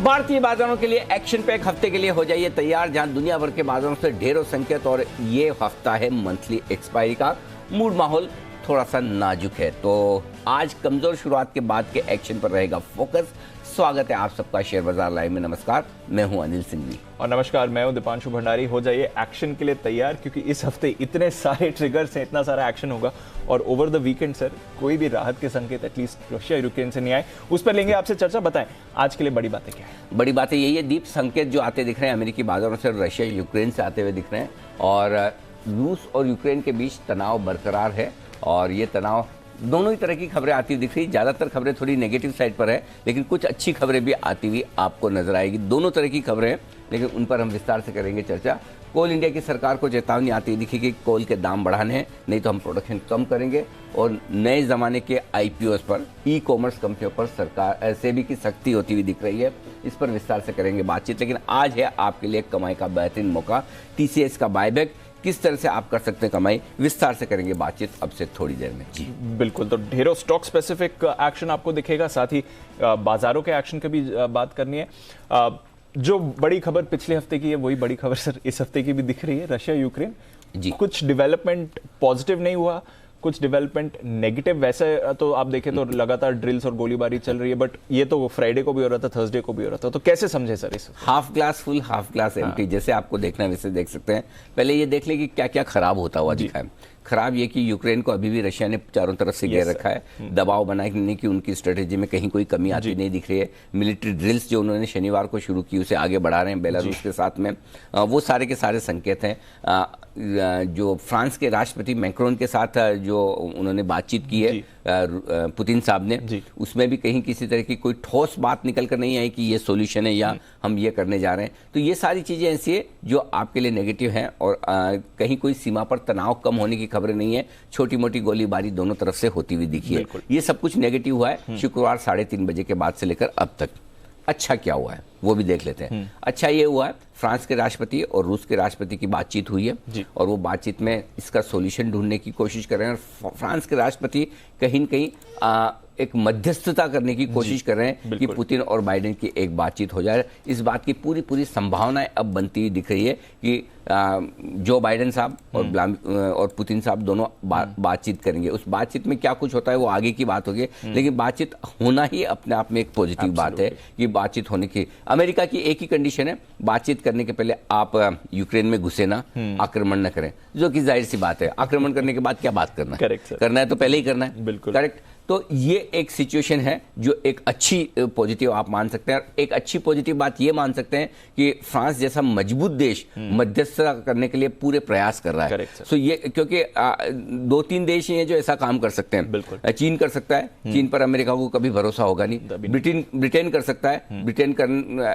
भारतीय बाजारों के लिए एक्शन पैक हफ्ते के लिए हो जाइए तैयार, जहां दुनिया भर के बाजारों से ढेरों संकेत और ये हफ्ता है मंथली एक्सपायरी का। मूड माहौल थोड़ा सा नाजुक है, तो आज कमजोर शुरुआत के बाद के एक्शन पर रहेगा फोकस। स्वागत है आप सबका शेयर बाजार लाइव में। नमस्कार, मैं हूं अनिल सिंघवी और नमस्कार, मैं हूं दीपांशु भंडारी। हो जाइए एक्शन के लिए तैयार, क्योंकि इस हफ्ते इतने सारे ट्रिगर्स हैं, इतना सारा एक्शन होगा। और ओवर द वीकेंड सर कोई भी राहत के संकेत एटलीस्ट रशिया यूक्रेन से नहीं आए, उस पर लेंगे आपसे चर्चा। बताएं आज के लिए बड़ी बातें क्या है? बड़ी बातें यही है दीप, संकेत जो आते दिख रहे हैं अमेरिकी बाजारों से, रशिया यूक्रेन से आते हुए दिख रहे हैं और रूस और यूक्रेन के बीच तनाव बरकरार है। और ये तनाव दोनों ही तरह की खबरें आती हुई दिख रही। ज़्यादातर खबरें थोड़ी नेगेटिव साइड पर है, लेकिन कुछ अच्छी खबरें भी आती हुई आपको नजर आएगी। दोनों तरह की खबरें हैं, लेकिन उन पर हम विस्तार से करेंगे चर्चा। कोल इंडिया की सरकार को चेतावनी आती हुई दिखी कि कोल के दाम बढ़ाने हैं, नहीं तो हम प्रोडक्शन कम करेंगे। और नए ज़माने के IPOs पर, ई कॉमर्स कंपनियों पर सरकार सेबी की सख्ती होती हुई दिख रही है। इस पर विस्तार से करेंगे बातचीत। लेकिन आज है आपके लिए कमाई का बेहतरीन मौका, TCS का बायबैक। किस तरह से आप कर सकते हैं कमाई, विस्तार से करेंगे बातचीत अब से थोड़ी देर में। जी बिल्कुल, तो ढेरों स्टॉक स्पेसिफिक एक्शन आपको दिखेगा, साथ ही बाजारों के एक्शन की भी बात करनी है। जो बड़ी खबर पिछले हफ्ते की है वही बड़ी खबर सर इस हफ्ते की भी दिख रही है। रशिया यूक्रेन जी, कुछ डेवलपमेंट पॉजिटिव नहीं हुआ, कुछ डेवलपमेंट नेगेटिव। वैसे तो आप देखें तो लगातार ड्रिल्स और गोलीबारी चल रही है, बट ये तो फ्राइडे को भी हो रहा था, थर्सडे को भी हो रहा था। तो कैसे समझे सर इस? Half glass full, half glass empty, जैसे आपको देखना है वैसे देख सकते हैं। पहले ये देख ले कि क्या क्या खराब होता हुआ दिखा है। खराब ये कि यूक्रेन को अभी भी रशिया ने चारों तरफ से घेर रखा है। दबाव बनाने की उनकी स्ट्रेटेजी में कहीं कोई कमी आती नहीं दिख रही है। मिलिट्री ड्रिल्स जो उन्होंने शनिवार को शुरू की उसे आगे बढ़ा रहे हैं बेलारूस के साथ में। वो सारे के सारे संकेत हैं। जो फ्रांस के राष्ट्रपति मैक्रोन के साथ जो उन्होंने बातचीत की है पुतिन साहब ने, उसमें भी कहीं किसी तरह की कोई ठोस बात निकल कर नहीं आई कि ये सॉल्यूशन है या हम ये करने जा रहे हैं। तो ये सारी चीज़ें ऐसी है जो आपके लिए नेगेटिव हैं। और कहीं कोई सीमा पर तनाव कम होने की खबरें नहीं है। छोटी मोटी गोलीबारी दोनों तरफ से होती हुई दिखी है। ये सब कुछ नेगेटिव हुआ है शुक्रवार 3:30 बजे के बाद से लेकर अब तक। अच्छा क्या हुआ है वो भी देख लेते हैं। अच्छा ये हुआ है, फ्रांस के राष्ट्रपति और रूस के राष्ट्रपति की बातचीत हुई है और वो बातचीत में इसका सॉल्यूशन ढूंढने की कोशिश कर रहे हैं। और फ्रांस के राष्ट्रपति कहीं न कहीं एक मध्यस्थता करने की कोशिश कर रहे हैं कि पुतिन और बाइडेन की एक बातचीत हो जाए। इस बात की पूरी संभावनाएं अब बनती हुई दिख रही है कि जो बाइडेन साहब और पुतिन साहब दोनों बातचीत करेंगे। उस बातचीत में क्या कुछ होता है वो आगे की बात होगी, लेकिन बातचीत होना ही अपने आप में एक पॉजिटिव बात है कि बातचीत होने की। अमेरिका की एक ही कंडीशन है, बातचीत करने के पहले आप यूक्रेन में घुसे ना, आक्रमण न करें, जो कि जाहिर सी बात है। आक्रमण करने के बाद क्या बात करना है? करना है तो पहले ही करना है। बिल्कुल करेक्ट। तो ये एक सिचुएशन है जो एक अच्छी पॉजिटिव आप मान सकते हैं। एक अच्छी पॉजिटिव बात ये मान सकते हैं कि फ्रांस जैसा मजबूत देश मध्यस्थता करने के लिए पूरे प्रयास कर रहा है। सो ये क्योंकि 2-3 देश ही हैं जो ऐसा काम कर सकते हैं। चीन कर सकता है, चीन पर अमेरिका को कभी भरोसा होगा नहीं। ब्रिटेन कर सकता है, ब्रिटेन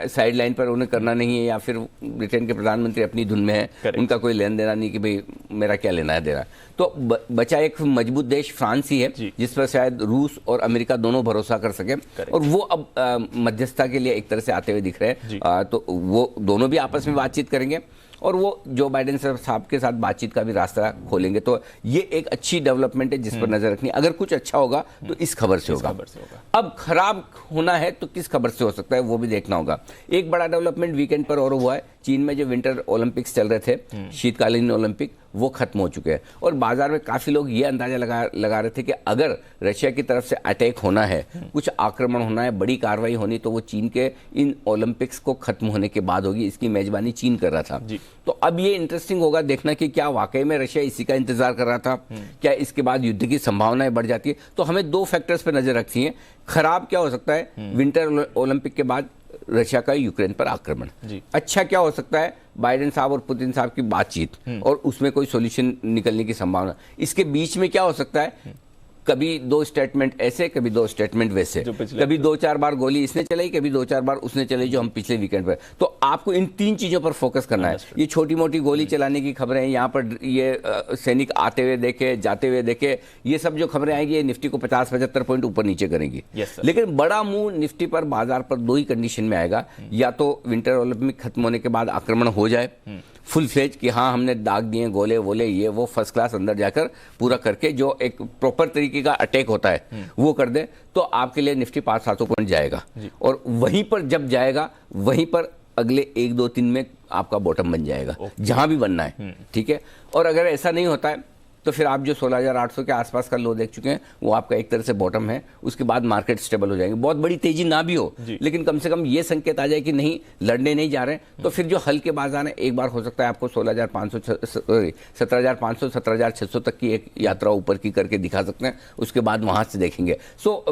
साइड लाइन पर उन्हें करना नहीं है, या फिर ब्रिटेन के प्रधानमंत्री अपनी धुन में है, उनका कोई लेन देना नहीं कि भाई मेरा क्या लेना है देना। तो बचा एक मजबूत देश फ्रांस ही है जिस पर शायद रूस और अमेरिका दोनों भरोसा कर सके। और वो अब मध्यस्थता के लिए एक तरह से आते हुए दिख रहे हैं। तो वो दोनों भी आपस में बातचीत करेंगे और वो जो बाइडेन साहब के साथ बातचीत का भी रास्ता खोलेंगे। तो ये एक अच्छी डेवलपमेंट है जिस पर नजर रखनी। अगर कुछ अच्छा होगा तो इस खबर से होगा। अब खराब होना है तो किस खबर से हो सकता है वो भी देखना होगा। एक बड़ा डेवलपमेंट वीकेंड पर और हुआ है। चीन में जो विंटर ओलंपिक्स चल रहे थे, शीतकालीन ओलंपिक, वो खत्म हो चुके हैं। और बाजार में काफी लोग ये अंदाजा लगा रहे थे कि अगर रशिया की तरफ से अटैक होना है, कुछ आक्रमण होना है, बड़ी कार्रवाई होनी, तो वो चीन के इन ओलंपिक्स को खत्म होने के बाद होगी। इसकी मेजबानी चीन कर रहा था। तो अब ये इंटरेस्टिंग होगा देखना कि क्या वाकई में रशिया इसी का इंतजार कर रहा था, क्या इसके बाद युद्ध की संभावनाएं बढ़ जाती है। तो हमें 2 फैक्टर्स पर नजर रखनी है। खराब क्या हो सकता है, विंटर ओलंपिक के बाद रशिया का यूक्रेन पर आक्रमण। अच्छा क्या हो सकता है, बाइडेन साहब और पुतिन साहब की बातचीत और उसमें कोई सॉल्यूशन निकलने की संभावना। इसके बीच में क्या हो सकता है, कभी 2 स्टेटमेंट ऐसे, कभी 2 स्टेटमेंट वैसे, कभी 2-4 बार गोली इसने चलाई, कभी 2-4 बार उसने चलाई, जो हम पिछले वीकेंड पर। तो आपको इन 3 चीजों पर फोकस करना है। ये छोटी मोटी गोली चलाने की खबरें, यहाँ पर ये सैनिक आते हुए देखे, जाते हुए देखे, ये सब जो खबरें आएंगी ये निफ्टी को 50-75 पॉइंट ऊपर नीचे करेंगी। लेकिन बड़ा मुंह निफ्टी पर बाजार पर 2 ही कंडीशन में आएगा। या तो विंटर ओलंपिक खत्म होने के बाद आक्रमण हो जाए फुल फ्लेज कि हाँ हमने दाग दिए गोले वोले, ये वो फर्स्ट क्लास अंदर जाकर पूरा करके जो एक प्रॉपर तरीके तरीके का अटैक होता है वो कर दे, तो आपके लिए निफ्टी 500-700 पॉइंट जाएगा, और वहीं पर जब जाएगा वहीं पर अगले 1-2-3 में आपका बॉटम बन जाएगा, जहां भी बनना है, ठीक है। और अगर ऐसा नहीं होता है तो फिर आप जो 16,800 के आसपास का लो देख चुके हैं वो आपका एक तरह से बॉटम है, उसके बाद मार्केट स्टेबल हो जाएंगे। बहुत बड़ी तेजी ना भी हो, लेकिन कम से कम ये संकेत आ जाए कि नहीं, लड़ने नहीं जा रहे हैं, तो फिर जो हल्के बाजार है, एक बार हो सकता है आपको 17,500 17,600 तक की एक यात्रा ऊपर की करके दिखा सकते हैं, उसके बाद वहां से देखेंगे। सो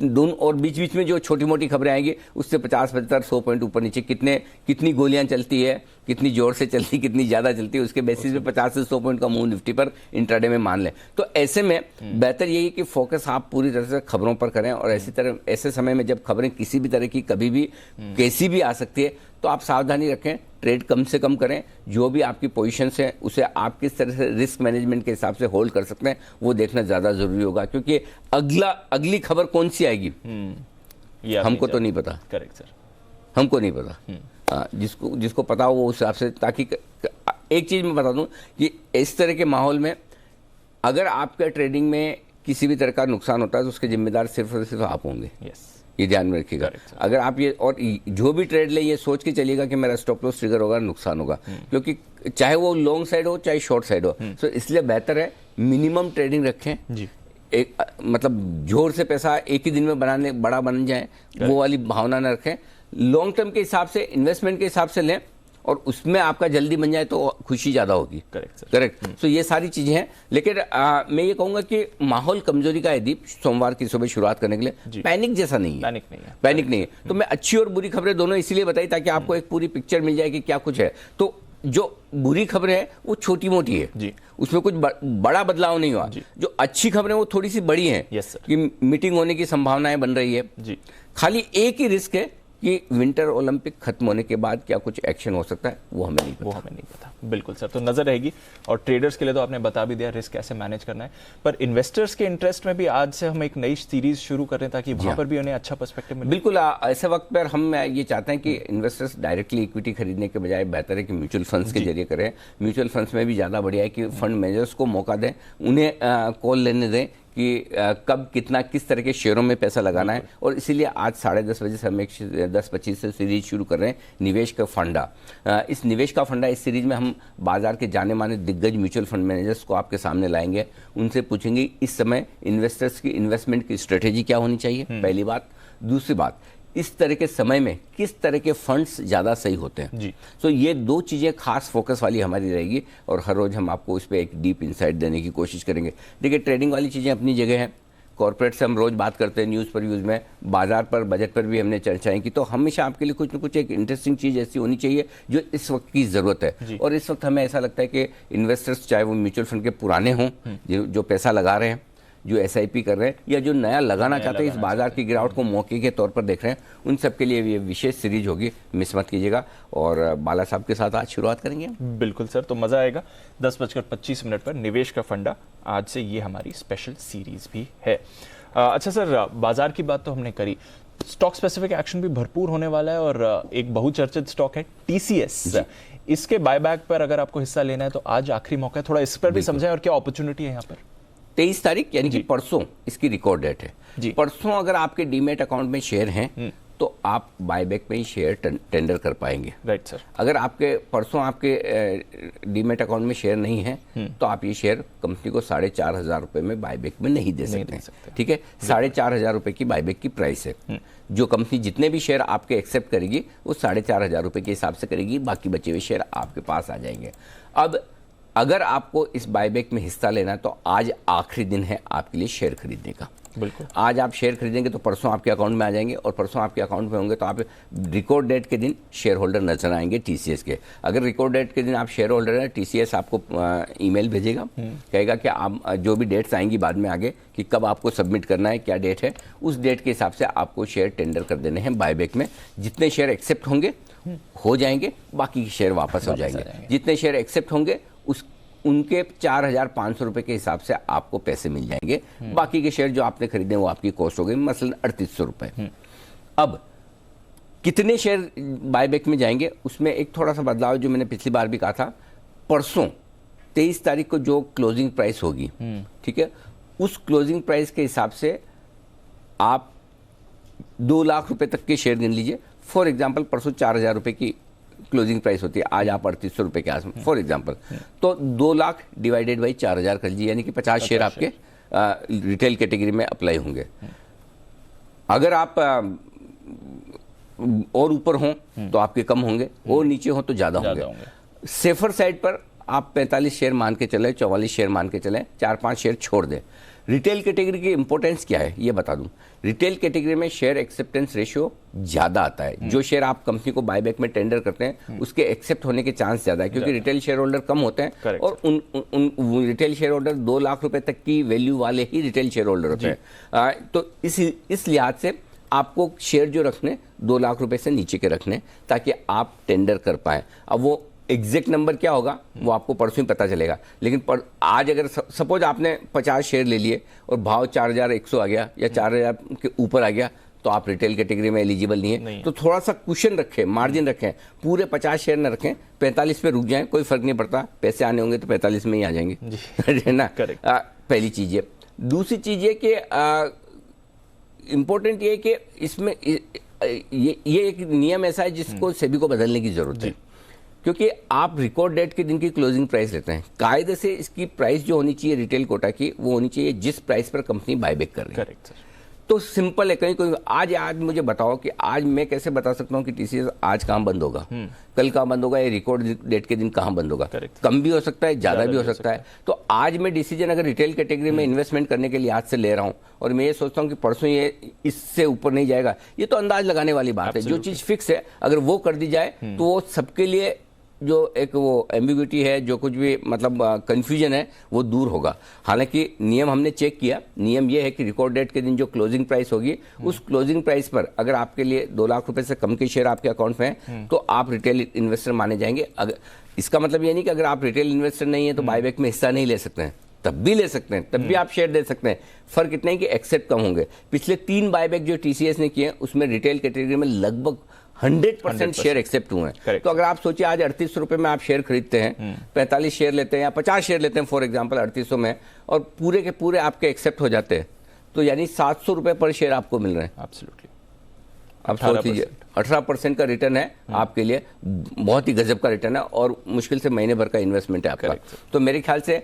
दोनों और बीच बीच में जो छोटी मोटी खबरें आएंगी उससे 50-75-100 पॉइंट ऊपर नीचे कितनी गोलियां चलती है, कितनी जोर से चलती, कितनी ज्यादा चलती है, उसके बेसिस पे 50 से 100 पॉइंट का मूव निफ्टी पर इंट्राडे में मान लें। तो ऐसे में बेहतर यही कि फोकस आप पूरी तरह से खबरों पर करें, और ऐसे समय में जब खबरें किसी भी तरह की कभी भी कैसी भी आ सकती है तो आप सावधानी रखें, ट्रेड कम से कम करें, जो भी आपकी पोजीशंस है उसे आप किस तरह से रिस्क मैनेजमेंट के हिसाब से होल्ड कर सकते हैं वो देखना ज्यादा जरूरी होगा, क्योंकि अगली खबर कौन सी आएगी हमको तो नहीं पता। करेक्ट सर, हमको नहीं पता। जिसको पता हो वो उस हिसाब से, ताकि एक चीज मैं बता दूं कि इस तरह के माहौल में अगर आपके ट्रेडिंग में किसी भी तरह का नुकसान होता है तो उसके जिम्मेदार सिर्फ और सिर्फ आप होंगे। ये ध्यान में रखिएगा। अगर आप ये और जो भी ट्रेड ले ये सोच के चलिएगा कि मेरा स्टॉप लॉस ट्रिगर होगा, नुकसान होगा, क्योंकि चाहे वो लॉन्ग साइड हो चाहे शॉर्ट साइड हो, तो इसलिए बेहतर है मिनिमम ट्रेडिंग रखें जी। एक मतलब जोर से पैसा एक ही दिन में बड़ा बन जाए वो वाली भावना न रखें। लॉन्ग टर्म के हिसाब से, इन्वेस्टमेंट के हिसाब से लें, और उसमें आपका जल्दी बन जाए तो खुशी ज्यादा होगी। करेक्ट। तो ये सारी चीजें हैं, लेकिन मैं ये कहूंगा कि माहौल कमजोरी का है दीप, सोमवार की सुबह शुरुआत करने के लिए पैनिक जैसा नहीं है। पैनिक नहीं है। तो मैं अच्छी और बुरी खबरें दोनों इसीलिए बताई ताकि आपको एक पूरी पिक्चर मिल जाए कि क्या कुछ है। तो जो बुरी खबरें है वो छोटी मोटी है जी, उसमें कुछ बड़ा बदलाव नहीं हुआ। जो अच्छी खबरें वो थोड़ी सी बड़ी है कि मीटिंग होने की संभावनाएं बन रही है जी। खाली एक ही रिस्क है कि विंटर ओलंपिक खत्म होने के बाद क्या कुछ एक्शन हो सकता है वो हमें नहीं पता। बिल्कुल सर, तो नजर रहेगी। और ट्रेडर्स के लिए तो आपने बता भी दिया रिस्क कैसे मैनेज करना है, पर इन्वेस्टर्स के इंटरेस्ट में भी आज से हम एक नई सीरीज शुरू कर रहे हैं ताकि वहां पर भी उन्हें अच्छा पर्सपेक्टिव मिले। बिल्कुल, ऐसे वक्त पर हम ये चाहते हैं कि इन्वेस्टर्स डायरेक्टली इक्विटी खरीदने के बजाय बेहतर है कि म्यूचुअल फंड्स के जरिए करें। म्यूचुअल फंड्स में भी ज्यादा बढ़िया है कि फंड मैनेजर्स को मौका दें, उन्हें कॉल लेने दें कि कब कितना किस तरह के शेयरों में पैसा लगाना है। और इसीलिए आज 10:30 बजे से हम एक 10:25 से सीरीज शुरू कर रहे हैं, निवेश का फंडा। इस निवेश का फंडा, इस सीरीज में हम बाजार के जाने माने दिग्गज म्यूचुअल फंड मैनेजर्स को आपके सामने लाएंगे, उनसे पूछेंगे इस समय इन्वेस्टर्स की इन्वेस्टमेंट की स्ट्रेटेजी क्या होनी चाहिए, पहली बात। दूसरी बात, इस तरह के समय में किस तरह के फंड्स ज़्यादा सही होते हैं जी। तो ये दो चीज़ें खास फोकस वाली हमारी रहेगी, और हर रोज़ हम आपको इस पर एक डीप इंसाइट देने की कोशिश करेंगे। देखिए, ट्रेडिंग वाली चीज़ें अपनी जगह हैं, कॉर्पोरेट से हम रोज़ बात करते हैं, न्यूज़ पर व्यूज़ में, बाजार पर, बजट पर भी हमने चर्चाएं की। तो हमेशा आपके लिए कुछ न कुछ एक इंटरेस्टिंग चीज़ ऐसी होनी चाहिए जो इस वक्त की ज़रूरत है। और इस वक्त हमें ऐसा लगता है कि इन्वेस्टर्स, चाहे वो म्यूचुअल फंड के पुराने हों जो पैसा लगा रहे हैं, जो SIP कर रहे हैं, या जो नया लगाना चाहते हैं, इस बाजार की गिरावट को मौके के तौर पर देख रहे हैं, उन सब के लिए ये विशेष सीरीज होगी, मिस मत कीजिएगा। और बाला साहब के साथ आज शुरुआत करेंगे। बिल्कुल सर, तो मजा आएगा। 10:25 पर निवेश का फंडा, आज से ये हमारी स्पेशल सीरीज भी है। अच्छा सर, बाजार की बात तो हमने करी, स्टॉक स्पेसिफिक एक्शन भी भरपूर होने वाला है, और एक बहुचर्चित स्टॉक है TCS। इसके बायबैक पर अगर आपको हिस्सा लेना है तो आज आखिरी मौका है, थोड़ा इस पर भी समझाएं और क्या अपॉर्चुनिटी है यहाँ पर। 23 तारीख यानी कि परसों इसकी रिकॉर्ड डेट है। परसों अगर आपके डीमेट अकाउंट में शेयर हैं तो आप बायबैक में ही शेयर टेंडर कर पाएंगे। Right sir. अगर आपके परसों आपके डीमेट अकाउंट में शेयर नहीं है तो आप ये शेयर कंपनी को 4,500 रुपए में बायबैक में नहीं दे सकते। ठीक है, 4,500 रुपए की बायबैक की प्राइस है। जो कंपनी जितने भी शेयर आपके एक्सेप्ट करेगी वो 4,500 रुपए के हिसाब से करेगी, बाकी बचे हुए शेयर आपके पास आ जाएंगे। अब अगर आपको इस बायबैक में हिस्सा लेना है तो आज आखिरी दिन है आपके लिए शेयर खरीदने का। बिल्कुल, आज आप शेयर खरीदेंगे तो परसों आपके अकाउंट में आ जाएंगे, और परसों आपके अकाउंट में होंगे तो आप रिकॉर्ड डेट के दिन शेयर होल्डर नजर आएंगे TCS के। अगर रिकॉर्ड डेट के दिन आप शेयर होल्डर हैं, TCS आपको ईमेल भेजेगा, कहेगा कि आप जो भी डेट्स आएंगी बाद में आगे कि कब आपको सबमिट करना है, क्या डेट है, उस डेट के हिसाब से आपको शेयर टेंडर कर देने हैं बायबैक में। जितने शेयर एक्सेप्ट होंगे हो जाएंगे, बाकी शेयर वापस हो जाएंगे। जितने शेयर एक्सेप्ट होंगे उनके 4,500 रुपए के हिसाब से आपको पैसे मिल जाएंगे। बाकी के शेयर जो आपने खरीदे वो आपकी कॉस्ट हो गई मसलन 3,800 रुपए। अब कितने शेयर बायबैक में जाएंगे उसमें एक थोड़ा सा बदलाव जो मैंने पिछली बार भी कहा था। परसों 23 तारीख को जो क्लोजिंग प्राइस होगी, ठीक है, उस क्लोजिंग प्राइस के हिसाब से आप 2 लाख रुपए तक के शेयर गिन लीजिए। फॉर एग्जांपल परसों 4,000 रुपए की क्लोजिंग प्राइस होती है, आज आप 3800 रुपए के आसपास फॉर एग्जांपल, तो 2 लाख डिवाइडेड बाई 4,000 कर लीजिए, यानी कि 50 शेयर आपके रिटेल कैटेगरी में अप्लाई होंगे। अगर आप और ऊपर हों तो आपके कम होंगे, और नीचे हों तो ज़्यादा होंगे। सेफर साइड पर आप 45 शेयर मान के चले, 44 शेयर मान के चले, 4-5 शेयर छोड़ दें। रिटेल कैटेगरी की इंपॉर्टेंस क्या है ये बता दूं। रिटेल कैटेगरी में शेयर एक्सेप्टेंस रेशियो ज़्यादा आता है। जो शेयर आप कंपनी को बायबैक में टेंडर करते हैं उसके एक्सेप्ट होने के चांस ज़्यादा है, क्योंकि रिटेल शेयर होल्डर कम होते हैं और उन रिटेल शेयर होल्डर 2 लाख रुपए तक की वैल्यू वाले ही रिटेल शेयर होल्डर होते हैं। तो इस लिहाज से आपको शेयर जो रखने 2 लाख रुपए से नीचे के रखने, ताकि आप टेंडर कर पाएं। अब वो एग्जैक्ट नंबर क्या होगा वो आपको परसों ही पता चलेगा, लेकिन आज अगर सपोज आपने 50 शेयर ले लिए और भाव 4,100 आ गया या 4,000 के ऊपर आ गया, तो आप रिटेल कैटेगरी में एलिजिबल नहीं है। तो थोड़ा सा कुशन रखें, मार्जिन रखें, पूरे 50 शेयर न रखें, 45 पे रुक जाएं, कोई फर्क नहीं पड़ता, पैसे आने होंगे तो 45 में ही आ जाएंगे, है ना। पहली चीज़ है। दूसरी चीज़ है कि इम्पोर्टेंट ये है कि इसमें ये एक नियम ऐसा है जिसको सेबी को बदलने की जरूरत है, क्योंकि आप रिकॉर्ड डेट के दिन की क्लोजिंग प्राइस लेते हैं। कायदे से इसकी प्राइस जो होनी चाहिए रिटेल कोटा की, वो होनी चाहिए जिस प्राइस पर कंपनी बायबैक कर रही है। Correct sir. तो सिंपल है, कहीं कोई आज मुझे बताओ कि आज मैं कैसे बता सकता हूँ कि टीसीएस आज कहाँ बंद होगा, कल कहाँ बंद होगा, या रिकॉर्ड डेट के दिन कहाँ बंद होगा। कम भी हो सकता है, ज़्यादा भी हो सकता है। तो आज मैं डिसीजन अगर रिटेल कैटेगरी में इन्वेस्टमेंट करने के लिए आज से ले रहा हूँ और मैं ये सोचता हूँ कि परसों ये इससे ऊपर नहीं जाएगा, ये तो अंदाज लगाने वाली बात है। जो चीज़ फिक्स है अगर वो कर दी जाए तो वो सबके लिए जो एक वो एम्बिग्युइटी है, जो कुछ भी मतलब कंफ्यूजन है, वो दूर होगा। हालांकि नियम हमने चेक किया, नियम ये है कि रिकॉर्ड डेट के दिन जो क्लोजिंग प्राइस होगी उस क्लोजिंग प्राइस पर अगर आपके लिए 2 लाख रुपए से कम के शेयर आपके अकाउंट में हैं तो आप रिटेल इन्वेस्टर माने जाएंगे। अगर इसका मतलब ये नहीं कि अगर आप रिटेल इन्वेस्टर नहीं है तो बायबैक में हिस्सा नहीं ले सकते हैं, तब भी ले सकते हैं, तब भी आप शेयर दे सकते हैं। फर्क इतना है कि एक्सेप्ट कम होंगे। पिछले 3 बायबैक जो टीसीएस ने किए उसमें रिटेल कैटेगरी में लगभग 100% शेयर एक्सेप्ट हुए हैं। तो अगर आप सोचिए आज 3800 रुपए में आप शेयर खरीदते हैं, 45 शेयर लेते हैं या 50 शेयर लेते हैं फॉर एग्जांपल 3800 में, और पूरे के पूरे आपके एक्सेप्ट हो जाते हैं, तो यानी 700 रुपए पर शेयर आपको मिल रहे हैं। एब्सोल्युटली। आप सोच लीजिए 18% का रिटर्न है आपके लिए, बहुत ही गजब का रिटर्न है, और मुश्किल से महीने भर का इन्वेस्टमेंट है आपका। तो मेरे ख्याल से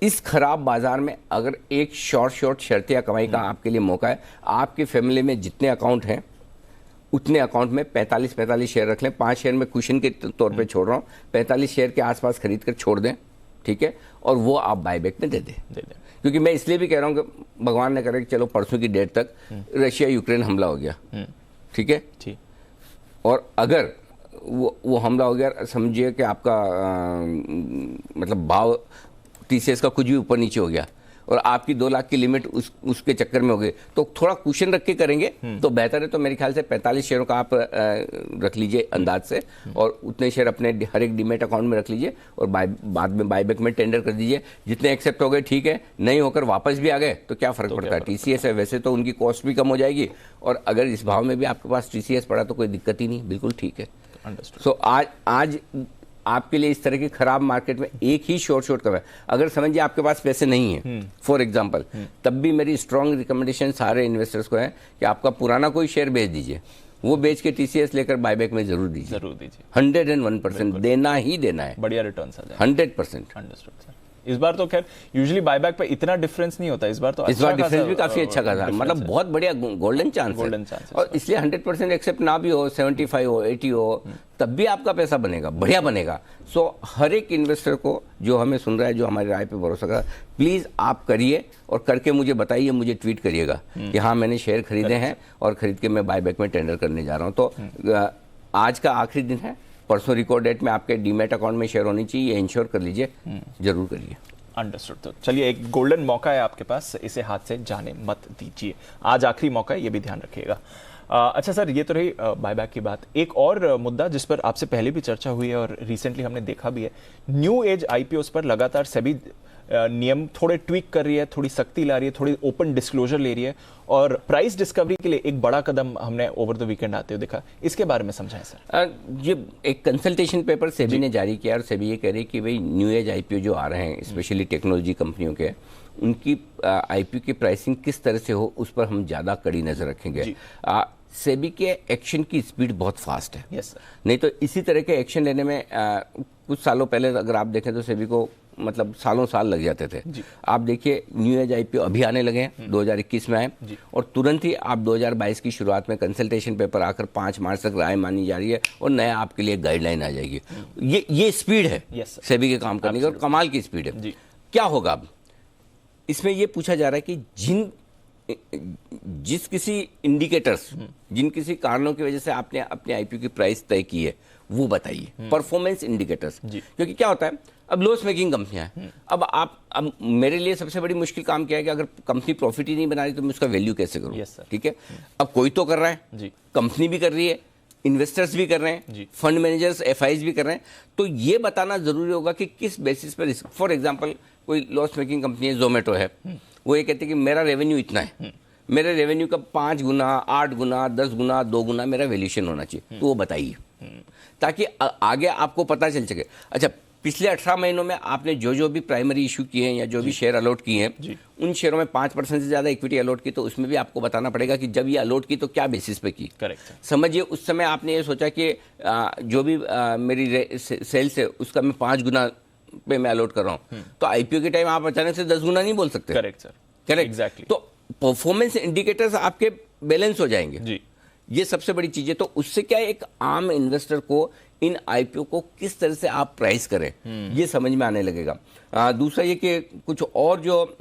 इस खराब बाजार में अगर एक शॉर्ट शर्तिया कमाई का आपके लिए मौका है, आपकी फैमिली में जितने अकाउंट हैं उतने अकाउंट में 45 शेयर रख लें। 5 शेयर में कुशन के तौर पे छोड़ रहा हूँ, 45 शेयर के आसपास खरीद कर छोड़ दें, ठीक है, और वो आप बायबैक में दे दें। क्योंकि मैं इसलिए भी कह रहा हूँ कि भगवान ने करे कि चलो परसों की डेट तक रशिया यूक्रेन हमला हो गया, ठीक है, और अगर वो हमला हो गया, समझिए कि आपका मतलब भाव टीसीएस का कुछ भी ऊपर नीचे हो गया और आपकी 2 लाख की लिमिट उसके चक्कर में हो गई, तो थोड़ा कुशन रख के करेंगे तो बेहतर है। तो मेरे ख्याल से 45 शेयरों का आप रख लीजिए अंदाज से, और उतने शेयर अपने हर एक डीमेट अकाउंट में रख लीजिए, और बाद में बायबैक में टेंडर कर दीजिए। जितने एक्सेप्ट हो गए ठीक है, नहीं होकर वापस भी आ गए तो क्या फ़र्क पड़ता है। टीसीएस है, वैसे तो उनकी कॉस्ट भी कम हो जाएगी, और अगर इस भाव में भी आपके पास टीसीएस पड़ा तो कोई दिक्कत ही नहीं, बिल्कुल ठीक है। सो आज आपके लिए इस तरह की खराब मार्केट में एक ही शॉर्ट कवर, अगर समझिए आपके पास पैसे नहीं है फॉर एग्जांपल, तब भी मेरी स्ट्रॉन्ग रिकमेंडेशन सारे इन्वेस्टर्स को है कि आपका पुराना कोई शेयर बेच दीजिए, वो बेच के टीसीएस लेकर बायबैक में जरूर दीजिए। 101% देना ही देना है, बढ़िया रिटर्न आ जाए 100%। Understood sir. इस बार तो खैर यूजुअली बायबैक पे इतना डिफरेंस नहीं होता, इस बार तो इस बार डिफरेंस भी काफी अच्छा खासा, मतलब बहुत बढ़िया गोल्डन चांस है। और इसलिए 100% एक्सेप्ट ना भी हो, 75 हो, 80 हो, तब भी आपका पैसा बनेगा, बढ़िया बनेगा। सो हर एक इन्वेस्टर को जो हमें सुन रहा है, जो हमारी राय पे भरोसा कर, प्लीज आप करिए और करके मुझे बताइए, मुझे ट्वीट करिएगा कि हाँ मैंने शेयर खरीदे हैं और खरीद के मैं बायबैक में टेंडर करने जा रहा हूँ। तो आज का आखिरी दिन है, परसों रिकॉर्ड डेट में आपके डीमेट अकाउंट में शेयर होनी चाहिए, ये इंश्योर कर लीजिए, जरूर करिए। अंडरस्टूड। तो चलिए, एक गोल्डन मौका है आपके पास, इसे हाथ से जाने मत दीजिए। आज आखिरी मौका है, ये भी ध्यान रखिएगा। अच्छा सर, ये तो रही बायबैक की बात। एक और मुद्दा जिस पर आपसे पहले भी चर्चा हुई है और रिसेंटली हमने देखा भी है, न्यू एज आईपीओस पर लगातार सेबी नियम थोड़े ट्वीक कर रही है, थोड़ी सख्ती ला रही है, थोड़ी ओपन डिस्क्लोजर ले रही है और प्राइस डिस्कवरी के लिए एक बड़ा कदम हमने ओवर द वीकेंड आते हुए देखा। इसके बारे में समझाएं सर। ये एक कंसल्टेशन पेपर सेबी ने जारी किया और सेबी ये कह रही है कि भाई न्यू एज आईपीओ जो आ रहे हैं स्पेशली टेक्नोलॉजी कंपनियों के, उनकी आईपीओ की प्राइसिंग किस तरह से हो उस पर हम ज़्यादा कड़ी नज़र रखेंगे। सेबी के एक्शन की स्पीड बहुत फास्ट है। Yes sir. नहीं तो इसी तरह के एक्शन लेने में कुछ सालों पहले अगर आप देखें तो सेबी को मतलब सालों साल लग जाते थे। आप देखिए न्यू एज आईपीओ अभी आने लगे हैं, 2021 में आए और तुरंत ही आप 2022 की शुरुआत में कंसल्टेशन पेपर आकर 5 मार्च तक राय मानी जा रही है और नया आपके लिए गाइडलाइन आ जाएगी। ये स्पीड है सेबी के काम करने की और कमाल की स्पीड है। क्या होगा अब इसमें ये पूछा जा रहा है कि जिस किसी इंडिकेटर्स, जिन किसी कारणों की वजह से आपने अपने आईपीओ की प्राइस तय की है वो बताइए, परफॉर्मेंस इंडिकेटर्स। क्योंकि क्या होता है अब लॉस मेकिंग कंपनियां हैं, अब मेरे लिए सबसे बड़ी मुश्किल काम क्या है कि अगर कंपनी प्रॉफिट ही नहीं बना रही तो मैं उसका वैल्यू कैसे करूं। ठीक है, अब कोई तो कर रहा है, कंपनी भी कर रही है, इन्वेस्टर्स भी कर रहे हैं, फंड मैनेजर्स एफआईज भी कर रहे हैं, तो ये बताना जरूरी होगा कि किस बेसिस पर। फॉर एग्जांपल कोई लॉस मेकिंग कंपनी है, जोमेटो है, वो ये कहते हैं कि मेरा रेवेन्यू इतना है, मेरे रेवेन्यू का 5 गुना 8 गुना 10 गुना 2 गुना मेरा वैल्यूएशन होना चाहिए, तो वो बताइए ताकि आगे आपको पता चल सके। अच्छा, पिछले 18 महीनों में आपने जो भी प्राइमरी इशू किए हैं या जो भी शेयर अलॉट किए हैं, उन शेयरों में 5% से ज़्यादा इक्विटी अलॉट की तो उसमें भी आपको बताना पड़ेगा कि जब ये अलॉट की तो क्या बेसिस पे की। करेक्ट। समझिए उस समय आपने ये सोचा कि जो भी मेरी सेल्स है उसका मैं 5 गुना पे मैं अलॉट कर रहा हूँ, तो आईपीओ के टाइम आप अचानक से 10 गुना नहीं बोल सकते। Correct sir, correct, exactly. तो परफॉर्मेंस इंडिकेटर्स आपके बैलेंस हो जाएंगे जी, ये सबसे बड़ी चीज है। तो उससे क्या है, एक आम इन्वेस्टर को इन आईपीओ को किस तरह से आप प्राइस करें ये समझ में आने लगेगा। दूसरा ये कि कुछ और जो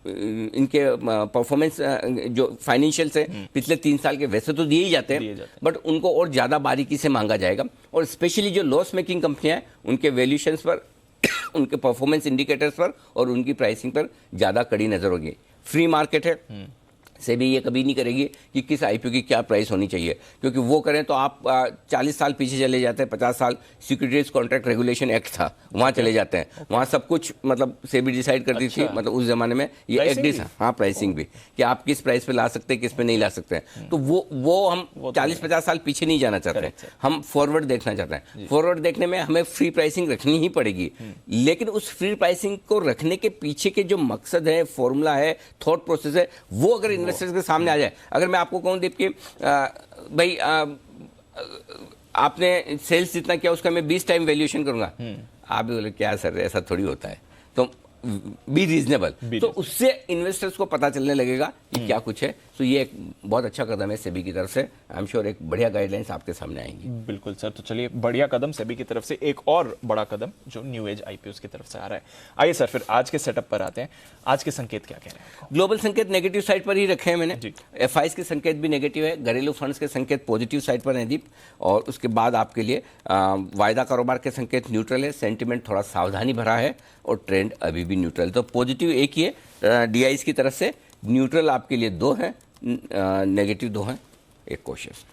इनके परफॉर्मेंस जो फाइनेंशियल्स है पिछले 3 साल के वैसे तो दिए ही जाते हैं, बट उनको और ज़्यादा बारीकी से मांगा जाएगा और स्पेशली जो लॉस मेकिंग कंपनियां हैं उनके वैल्यूएशंस पर उनके परफॉर्मेंस इंडिकेटर्स पर और उनकी प्राइसिंग पर ज़्यादा कड़ी नज़र होगी। फ्री मार्केट है, सेबी ये कभी नहीं करेगी कि किस आईपीओ की क्या प्राइस होनी चाहिए, क्योंकि वो करें तो आप 40 साल पीछे चले जाते हैं। 50 साल सिक्योरिटीज कॉन्ट्रैक्ट रेगुलेशन एक्ट था, वहाँ चले जाते हैं। वहाँ सब कुछ मतलब सेबी डिसाइड करती थी, मतलब उस जमाने में ये एक्ट था। हाँ, प्राइसिंग भी कि आप किस प्राइस पे ला सकते हैं, किस पे नहीं ला सकते हैं। तो वो हम 40-50 साल पीछे नहीं जाना चाहते हैं, हम फॉरवर्ड देखना चाहते हैं। फॉरवर्ड देखने में हमें फ्री प्राइसिंग रखनी ही पड़ेगी, लेकिन उस फ्री प्राइसिंग को रखने के पीछे के जो मकसद है, फॉर्मूला है, थॉट प्रोसेस है, वो अगर के सामने आ जाए। अगर मैं आपको कहूं दीप कि भाई आपने सेल्स जितना किया उसका मैं 20 टाइम वैल्यूएशन करूंगा, आप भी बोले क्या सर ऐसा थोड़ी होता है, तो बी रीजनेबल, तो उससे इन्वेस्टर्स को पता चलने लगेगा कि क्या कुछ है। तो ये एक बहुत अच्छा कदम है सेबी की तरफ से। आई एम श्योर एक बढ़िया गाइडलाइंस आपके सामने आएंगी। बिल्कुल सर, तो चलिए बढ़िया कदम सेबी की तरफ से, एक और बड़ा कदम जो न्यू एज आईपीओ की तरफ से आ रहा है। आइए सर फिर आज के सेटअप पर आते हैं। आज के संकेत क्या कह रहे हैं? ग्लोबल संकेत नेगेटिव साइड पर ही रखे हैं मैंने। एफआईज के संकेत भी नेगेटिव है, घरेलू फंड्स के संकेत पॉजिटिव साइड पर है दीप, और उसके बाद आपके लिए वायदा कारोबार के संकेत न्यूट्रल है, सेंटिमेंट थोड़ा सावधानी भरा है और ट्रेंड अभी भी न्यूट्रल। तो पॉजिटिव एक ही है डीआईज की तरफ से, न्यूट्रल आपके लिए 2 है, नेगेटिव 2 है, एक कोशिश।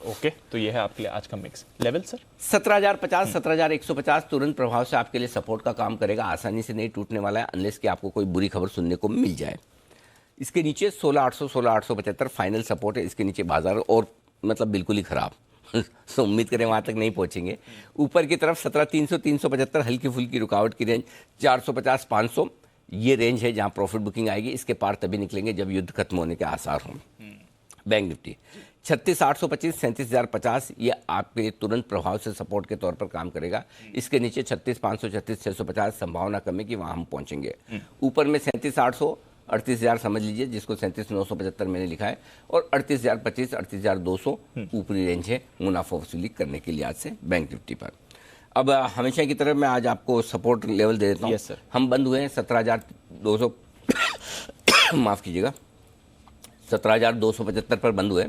ओके, तो ये है आपके लिए आज का मिक्स। लेवल सर 17,050 17,150 तुरंत प्रभाव से आपके लिए सपोर्ट का काम करेगा, आसानी से नहीं टूटने वाला है अनलेस कि आपको कोई बुरी खबर सुनने को मिल जाए। इसके नीचे 16,800 16,875 फाइनल सपोर्ट है। इसके नीचे बाजार और मतलब बिल्कुल ही खराब तो उम्मीद करें वहाँ तक नहीं पहुँचेंगे। ऊपर की तरफ 17,300 375 हल्की फुल्की रुकावट की रेंज, 450 500 ये रेंज है जहाँ प्रॉफिट बुकिंग आएगी। इसके पार तभी निकलेंगे जब युद्ध खत्म होने के आसार हों। बैंक निफ्टी 36,825 37,050 ये आपके लिए तुरंत प्रभाव से सपोर्ट के तौर पर काम करेगा। इसके नीचे 36,500 36,650 संभावना कम है कि वहाँ हम पहुँचेंगे। ऊपर में 37,800 38,000 समझ लीजिए, जिसको 37,975 मैंने लिखा है, और 38,025 38,200 ऊपरी रेंज है मुनाफा वसूली करने के लिए आज से बैंक निफ्टी पर। अब हमेशा की तरह मैं आज आपको सपोर्ट लेवल दे देता हूँ। yes, हम बंद हुए हैं 17,200 माफ़ कीजिएगा 17,275 पर बंद हुए।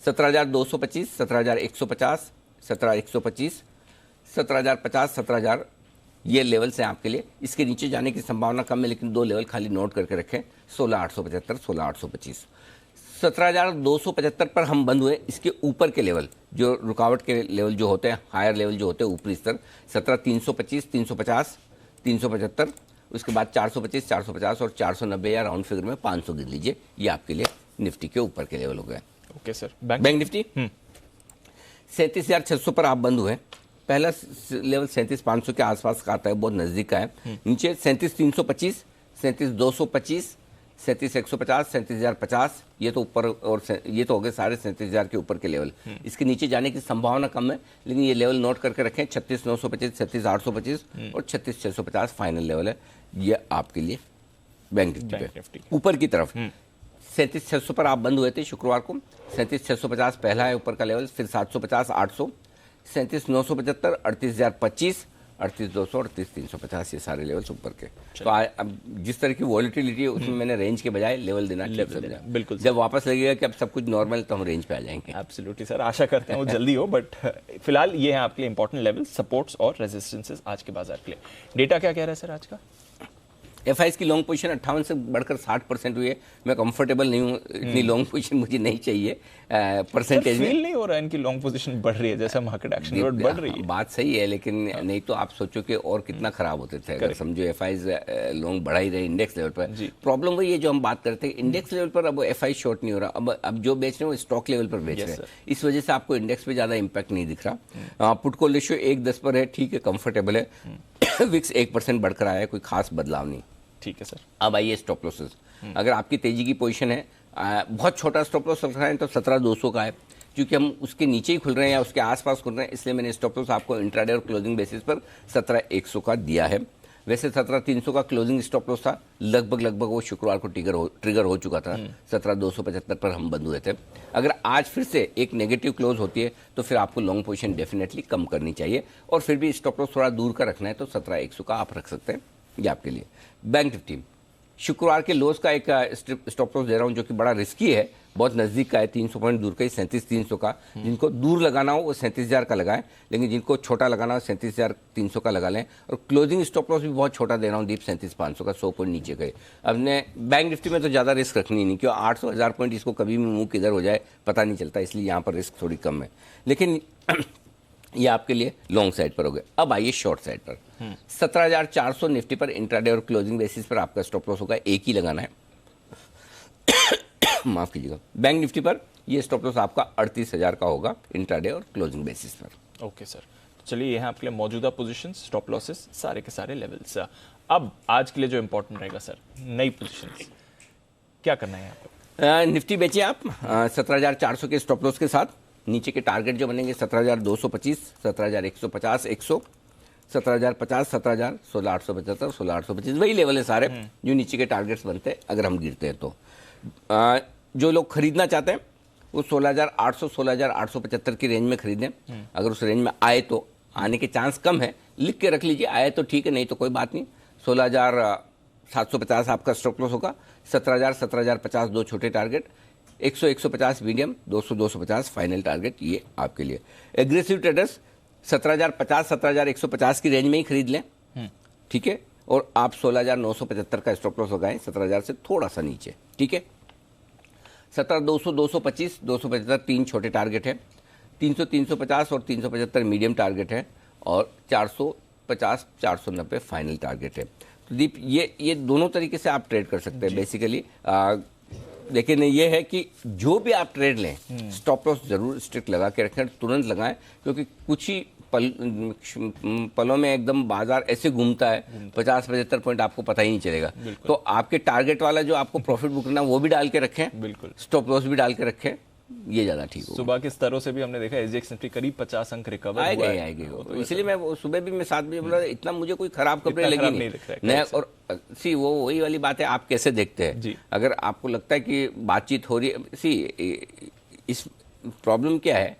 17,225 17,150 17,125 17,050 17,000 ये लेवल्स हैं आपके लिए। इसके नीचे जाने की संभावना कम है, लेकिन 2 लेवल खाली नोट करके रखें, 16,875 16,825 17,275 पर हम बंद हुए। इसके ऊपर के लेवल जो रुकावट के लेवल जो होते हैं, हायर लेवल जो होते हैं ऊपरी स्तर, 17,325 350 375 उसके बाद 425, 450 और 490 या राउंड फिगर में 500 गिन लीजिए। ये आपके लिए निफ्टी के ऊपर के लेवल हो गए। Okay sir. बैंक निफ्टी 37,600 पर आप बंद हुए। पहला लेवल 37,500 के आसपास का आता है, बहुत नजदीक का है। नीचे 37,325, 37,225, 37,150, 37,050, ये तो ऊपर, और ये तो हो गए सारे 37,000 के ऊपर के लेवल। इसके नीचे जाने की संभावना कम है, लेकिन ये लेवल नोट करके रखें। 36,925, 36,825 और 36,650 फाइनल लेवल है। ये आपके लिए बैंक निफ्टी ऊपर की तरफ 37,600 पर आप बंद हुए थे शुक्रवार को। 37,650 पहला है ऊपर का लेवल, फिर 750, 800, 37,975, 38,025, 38,200, 38,350, ये सारे लेवल्स ऊपर के। तो अब जिस तरह की वॉलिटिलिटी है उसमें मैंने रेंज के बजाय लेवल देना ठीक समझा। बिल्कुल। जब वापस लगेगा कि अब सब कुछ नॉर्मल, तो हम रेंज पे आ जाएंगे। एब्सोल्युटली सर, आशा करते हैं वो जल्दी हो, बट फिलहाल ये है आपके लिए इंपॉर्टेंट लेवल, सपोर्ट्स और रेजिस्टेंसेस आज के बाजार के लिए। डेटा क्या कह रहा है सर आज का? एफआईएस की लॉन्ग पोजीशन 58 से बढ़कर 60% हुई है। मैं कंफर्टेबल नहीं हूँ, इतनी लॉन्ग पोजीशन मुझे नहीं चाहिए परसेंटेज में। फील नहीं हो रहा है इनकी लॉन्ग पोजीशन बढ़ रही है, जैसा मार्केट एक्शन रेट बढ़ रही है। बात सही है, लेकिन नहीं तो आप सोचो कि और कितना खराब होते थे अगर समझो एफआईएस लॉन्ग बढ़ा ही रहे इंडेक्स लेवल पर। प्रॉब्लम वही है जो हम बात करते हैं, इंडेक्स लेवल पर अब एफआई शॉर्ट नहीं हो रहा। अब जो बेच रहे हैं वो स्टॉक लेवल पर बेच रहे हैं, इस वजह से आपको इंडेक्स पे ज्यादा इंपैक्ट नहीं दिख रहा। पुट कॉल रेशियो 1:10 पर है, ठीक है, कंफर्टेबल है। विक्स 1% बढ़कर आया है, कोई खास बदलाव नहीं। ठीक है सर। अब आइए स्टॉप लॉसेस। अगर आपकी तेजी की पोजीशन है, बहुत छोटा स्टॉप लॉस रख रहे हैं तो 17,200 का है, क्योंकि हम उसके नीचे ही खुल रहे हैं या उसके आसपास खुल रहे हैं, इसलिए मैंने स्टॉप लॉस आपको इंट्राडे और क्लोजिंग बेसिस पर 17,100 का दिया है। वैसे 17,300 का क्लोजिंग स्टॉप लॉस था, लगभग वो शुक्रवार को ट्रिगर हो चुका था। 17,275 पर हम बंद हुए थे। अगर आज फिर से एक नेगेटिव क्लोज होती है तो फिर आपको लॉन्ग पोजीशन डेफिनेटली कम करनी चाहिए, और फिर भी स्टॉप लॉस थोड़ा दूर का रखना है तो 17,100 का आप रख सकते हैं, ये आपके लिए। बैंक निफ्टी शुक्रवार के लोस का एक स्टॉप लॉस दे रहा हूं जो कि बड़ा रिस्की है, बहुत नजदीक का है, 300 पॉइंट दूर का ही, 37,300 का। जिनको दूर लगाना हो वो 37,000 का लगाएं, लेकिन जिनको छोटा लगाना हो 37,300 का लगा लें। और क्लोजिंग स्टॉप लॉस भी बहुत छोटा दे रहा हूँ, दीप 37,500 का, 100 पॉइंट नीचे गए। अपने बैंक निफ्टी में तो ज़्यादा रिस्क रखनी नहीं, क्योंकि 800-1000 पॉइंट इसको कभी भी मुंह किधर हो जाए पता नहीं चलता, इसलिए यहाँ पर रिस्क थोड़ी कम है। लेकिन ये आपके लिए लॉन्ग साइड पर हो गए। अब आइए शॉर्ट साइड पर। 17,400 निफ्टी पर इंट्राडे और क्लोजिंग बेसिस पर आपका स्टॉप लॉस होगा, एक ही लगाना है। माफ कीजिएगा। बैंक निफ्टी पर ये स्टॉप लॉस आपका 38,000 का होगा इंट्राडे और क्लोजिंग बेसिस पर। ओके सर, चलिए ये है आपके लिए मौजूदा पोजीशंस, स्टॉप लॉसेस, सारे के सारे लेवल्स। अब आज के लिए जो इंपॉर्टेंट रहेगा सर, नई पोजीशंस क्या करना है यहाँ पर? निफ्टी बेचिए आप 17,400 के स्टॉप लॉस के साथ। नीचे के टारगेट जो बनेंगे 17,225, 17,150, 100, 17,050, 17,000, 16,875, 16,825, वही लेवल है सारे जो नीचे के टारगेट्स बनते हैं अगर हम गिरते हैं तो। जो लोग खरीदना चाहते हैं वो 16,800, 16,875 की रेंज में खरीदें। अगर उस रेंज में आए तो, आने के चांस कम है, लिख के रख लीजिए, आए तो ठीक है, नहीं तो कोई बात नहीं। 16,750 आपका स्टॉप लॉस होगा, 17,000, 17,050 दो छोटे टारगेट, 100, 150 मीडियम, 200, 250 फाइनल टारगेट, ये आपके लिए। एग्रेसिव ट्रेडर्स 17,050, 17,150 की रेंज में ही खरीद लें, ठीक है, और आप 16,975 का स्टॉप लॉस लगाएं, 17,000 से थोड़ा सा नीचे, ठीक है। 17,200, 225, 275 तीन छोटे टारगेट है, 300, 350 और 375 मीडियम टारगेट है, और 450, 490 फाइनल टारगेट है। तो दीप ये दोनों तरीके से आप ट्रेड कर सकते हैं बेसिकली। लेकिन ये है कि जो भी आप ट्रेड लें स्टॉप लॉस जरूर स्ट्रिक्ट लगा के रखें, तुरंत लगाएं, क्योंकि कुछ ही पलों में एकदम बाजार ऐसे घूमता है, 50-75 पॉइंट आपको पता ही नहीं चलेगा। तो आपके टारगेट वाला जो आपको प्रॉफिट बुक करना वो भी डाल के रखें, बिल्कुल, स्टॉप लॉस भी डाल के रखें, ये ज्यादा ठीक हो। सुबह के स्तरों से भी हमने देखा एसजीएक्स निफ्टी करीब 50 अंक रिकवर हुआ है। आएगी तो इसलिए मैं सुबह भी मैं 7 बजे बोला इतना मुझे कोई खराब कपड़े लगे नहीं। और सी वो वही वाली बात है, आप कैसे देखते हैं। अगर आपको लगता है कि बातचीत हो रही है, सी इस प्रॉब्लम क्या है,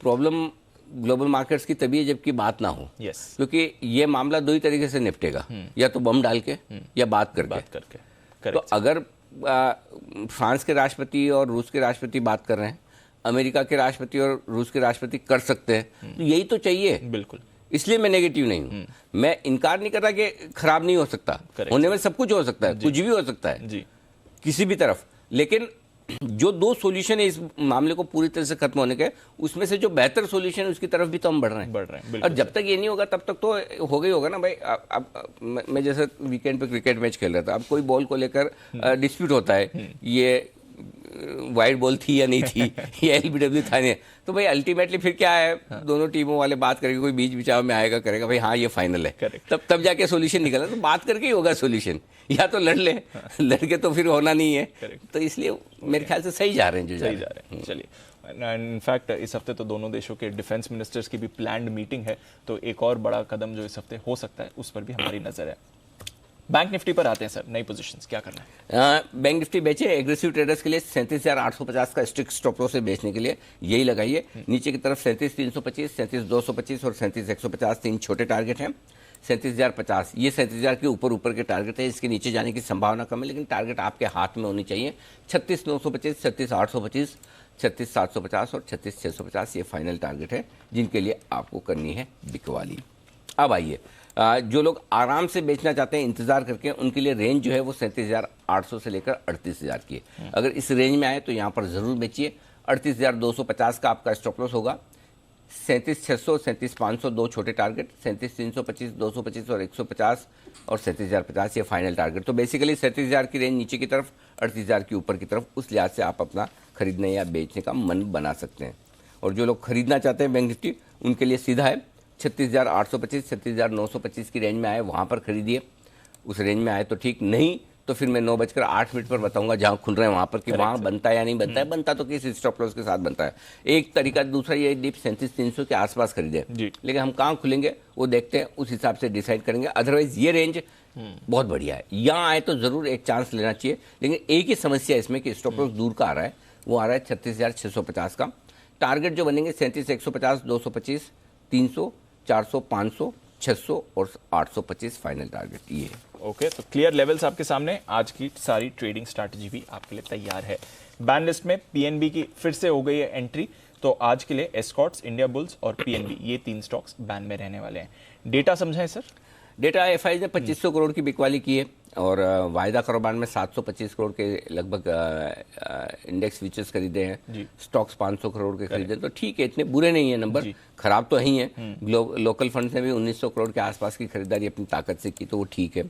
प्रॉब्लम ग्लोबल मार्केट्स की तभी है जबकि बात ना हो। क्योंकि ये मामला दो ही तरीके से निपटेगा, या तो बम डाल के या बात करके। तो अगर फ्रांस के राष्ट्रपति और रूस के राष्ट्रपति बात कर रहे हैं, अमेरिका के राष्ट्रपति और रूस के राष्ट्रपति कर सकते हैं, तो यही तो चाहिए। बिल्कुल, इसलिए मैं नेगेटिव नहीं हूं। मैं इनकार नहीं कर रहा कि खराब नहीं हो सकता, होने में सब कुछ हो सकता है, कुछ भी हो सकता है जी, किसी भी तरफ। लेकिन जो दो सॉल्यूशन है इस मामले को पूरी तरह से खत्म होने के, उसमें से जो बेहतर सॉल्यूशन है उसकी तरफ भी तो हम बढ़ रहे हैं। और जब तक ये नहीं होगा तब तक तो हो गई होगा ना भाई। अब मैं जैसे वीकेंड पे क्रिकेट मैच खेल रहा था, अब कोई बॉल को लेकर डिस्प्यूट होता है, ये वाइड बॉल थी या नहीं थी, ये एलबीडब्ल्यू था नहीं, तो भाई अल्टीमेटली फिर क्या है, दोनों टीमों वाले बात करके कोई बीच बिचाव में आएगा, करेगा भाई हाँ ये फाइनल है, तब जाके सॉल्यूशन निकला। तो बात करके ही होगा सॉल्यूशन, या तो लड़ ले, लड़के तो फिर होना नहीं है। तो इसलिए मेरे ख्याल से सही जा रहे हैं, जो सही जा रहे हैं। चलिए, इनफैक्ट इस हफ्ते तो दोनों देशों के डिफेंस मिनिस्टर्स की भी प्लान्ड मीटिंग है, तो एक और बड़ा कदम जो इस हफ्ते हो सकता है उस पर भी हमारी नजर है। बैंक निफ्टी पर आते हैं सर, नई पोजीशंस क्या करना है? बैंक निफ्टी बेचे एग्रेसिव ट्रेडर्स के लिए 37,850 का स्ट्रिक्ट स्टॉप लॉस से बेचने के लिए यही लगाइए। नीचे की तरफ 37,325, 37,225 और 37,150 तीन छोटे टारगेट हैं। 37,050 ये 37,000 के ऊपर के टारगेट है, इसके नीचे जाने की संभावना कम है, लेकिन टारगेट आपके हाथ में होनी चाहिए। 36,925, 36,825, 36,750 और 36,650 ये फाइनल टारगेट है जिनके लिए आपको करनी है बिकवाली। अब आइए, जो लोग आराम से बेचना चाहते हैं इंतजार करके, उनके लिए रेंज जो है वो 37,800 से लेकर 38,000 की है। अगर इस रेंज में आए तो यहाँ पर जरूर बेचिए। 38,250 का आपका स्टॉप लॉस होगा। 37,600, 37,500 दो छोटे टारगेट, 37,325, 225 और 150 और 37,050 ये फाइनल टारगेट। तो बेसिकली 37,000 की रेंज नीचे की तरफ, 38,000 की ऊपर की तरफ, उस लिहाज से आप अपना खरीदने या बेचने का मन बना सकते हैं। और जो लोग खरीदना चाहते हैं बैंक निफ्टी, उनके लिए सीधा है 36,825, 36,925 की रेंज में आए वहाँ पर खरीदिए। उस रेंज में आए तो ठीक, नहीं तो फिर मैं 9:08 पर बताऊंगा जहाँ खुल रहे हैं वहाँ पर कि वहाँ बनता है या नहीं बनता है। बनता तो किस स्टॉप लॉस के साथ बनता है, एक तरीका। दूसरा ये डिप 37,300 के आसपास खरीदे, लेकिन हम कहाँ खुलेंगे वो देखते हैं, उस हिसाब से डिसाइड करेंगे। अदरवाइज ये रेंज बहुत बढ़िया है, यहाँ आए तो जरूर एक चांस लेना चाहिए। लेकिन एक ही समस्या इसमें कि स्टॉप लॉस दूर का आ रहा है, वो आ रहा है 36,650 का। टारगेट जो बनेंगे 37,150, 225, 300, 400, 500, 600 और 825 फाइनल टारगेट ये है। ओके, तो क्लियर लेवल्स आपके सामने, आज की सारी ट्रेडिंग स्ट्रैटेजी भी आपके लिए तैयार है। बैन लिस्ट में पीएनबी की फिर से हो गई है एंट्री, तो आज के लिए एस्कॉर्ट्स, इंडिया बुल्स और पीएनबी ये तीन स्टॉक्स बैन में रहने वाले हैं। डेटा समझाएं सर। डेटा एफआई ने 2500 करोड़ की बिकवाली की है और वायदा कारोबार में 725 करोड़ के लगभग इंडेक्स फ्यूचर्स खरीदे हैं, स्टॉक्स 500 करोड़ के खरीदे, तो ठीक है, इतने बुरे नहीं है नंबर, खराब तो ही है। लोकल फंड्स ने भी 1900 करोड़ के आसपास की खरीदारी अपनी ताकत से की, तो वो ठीक है।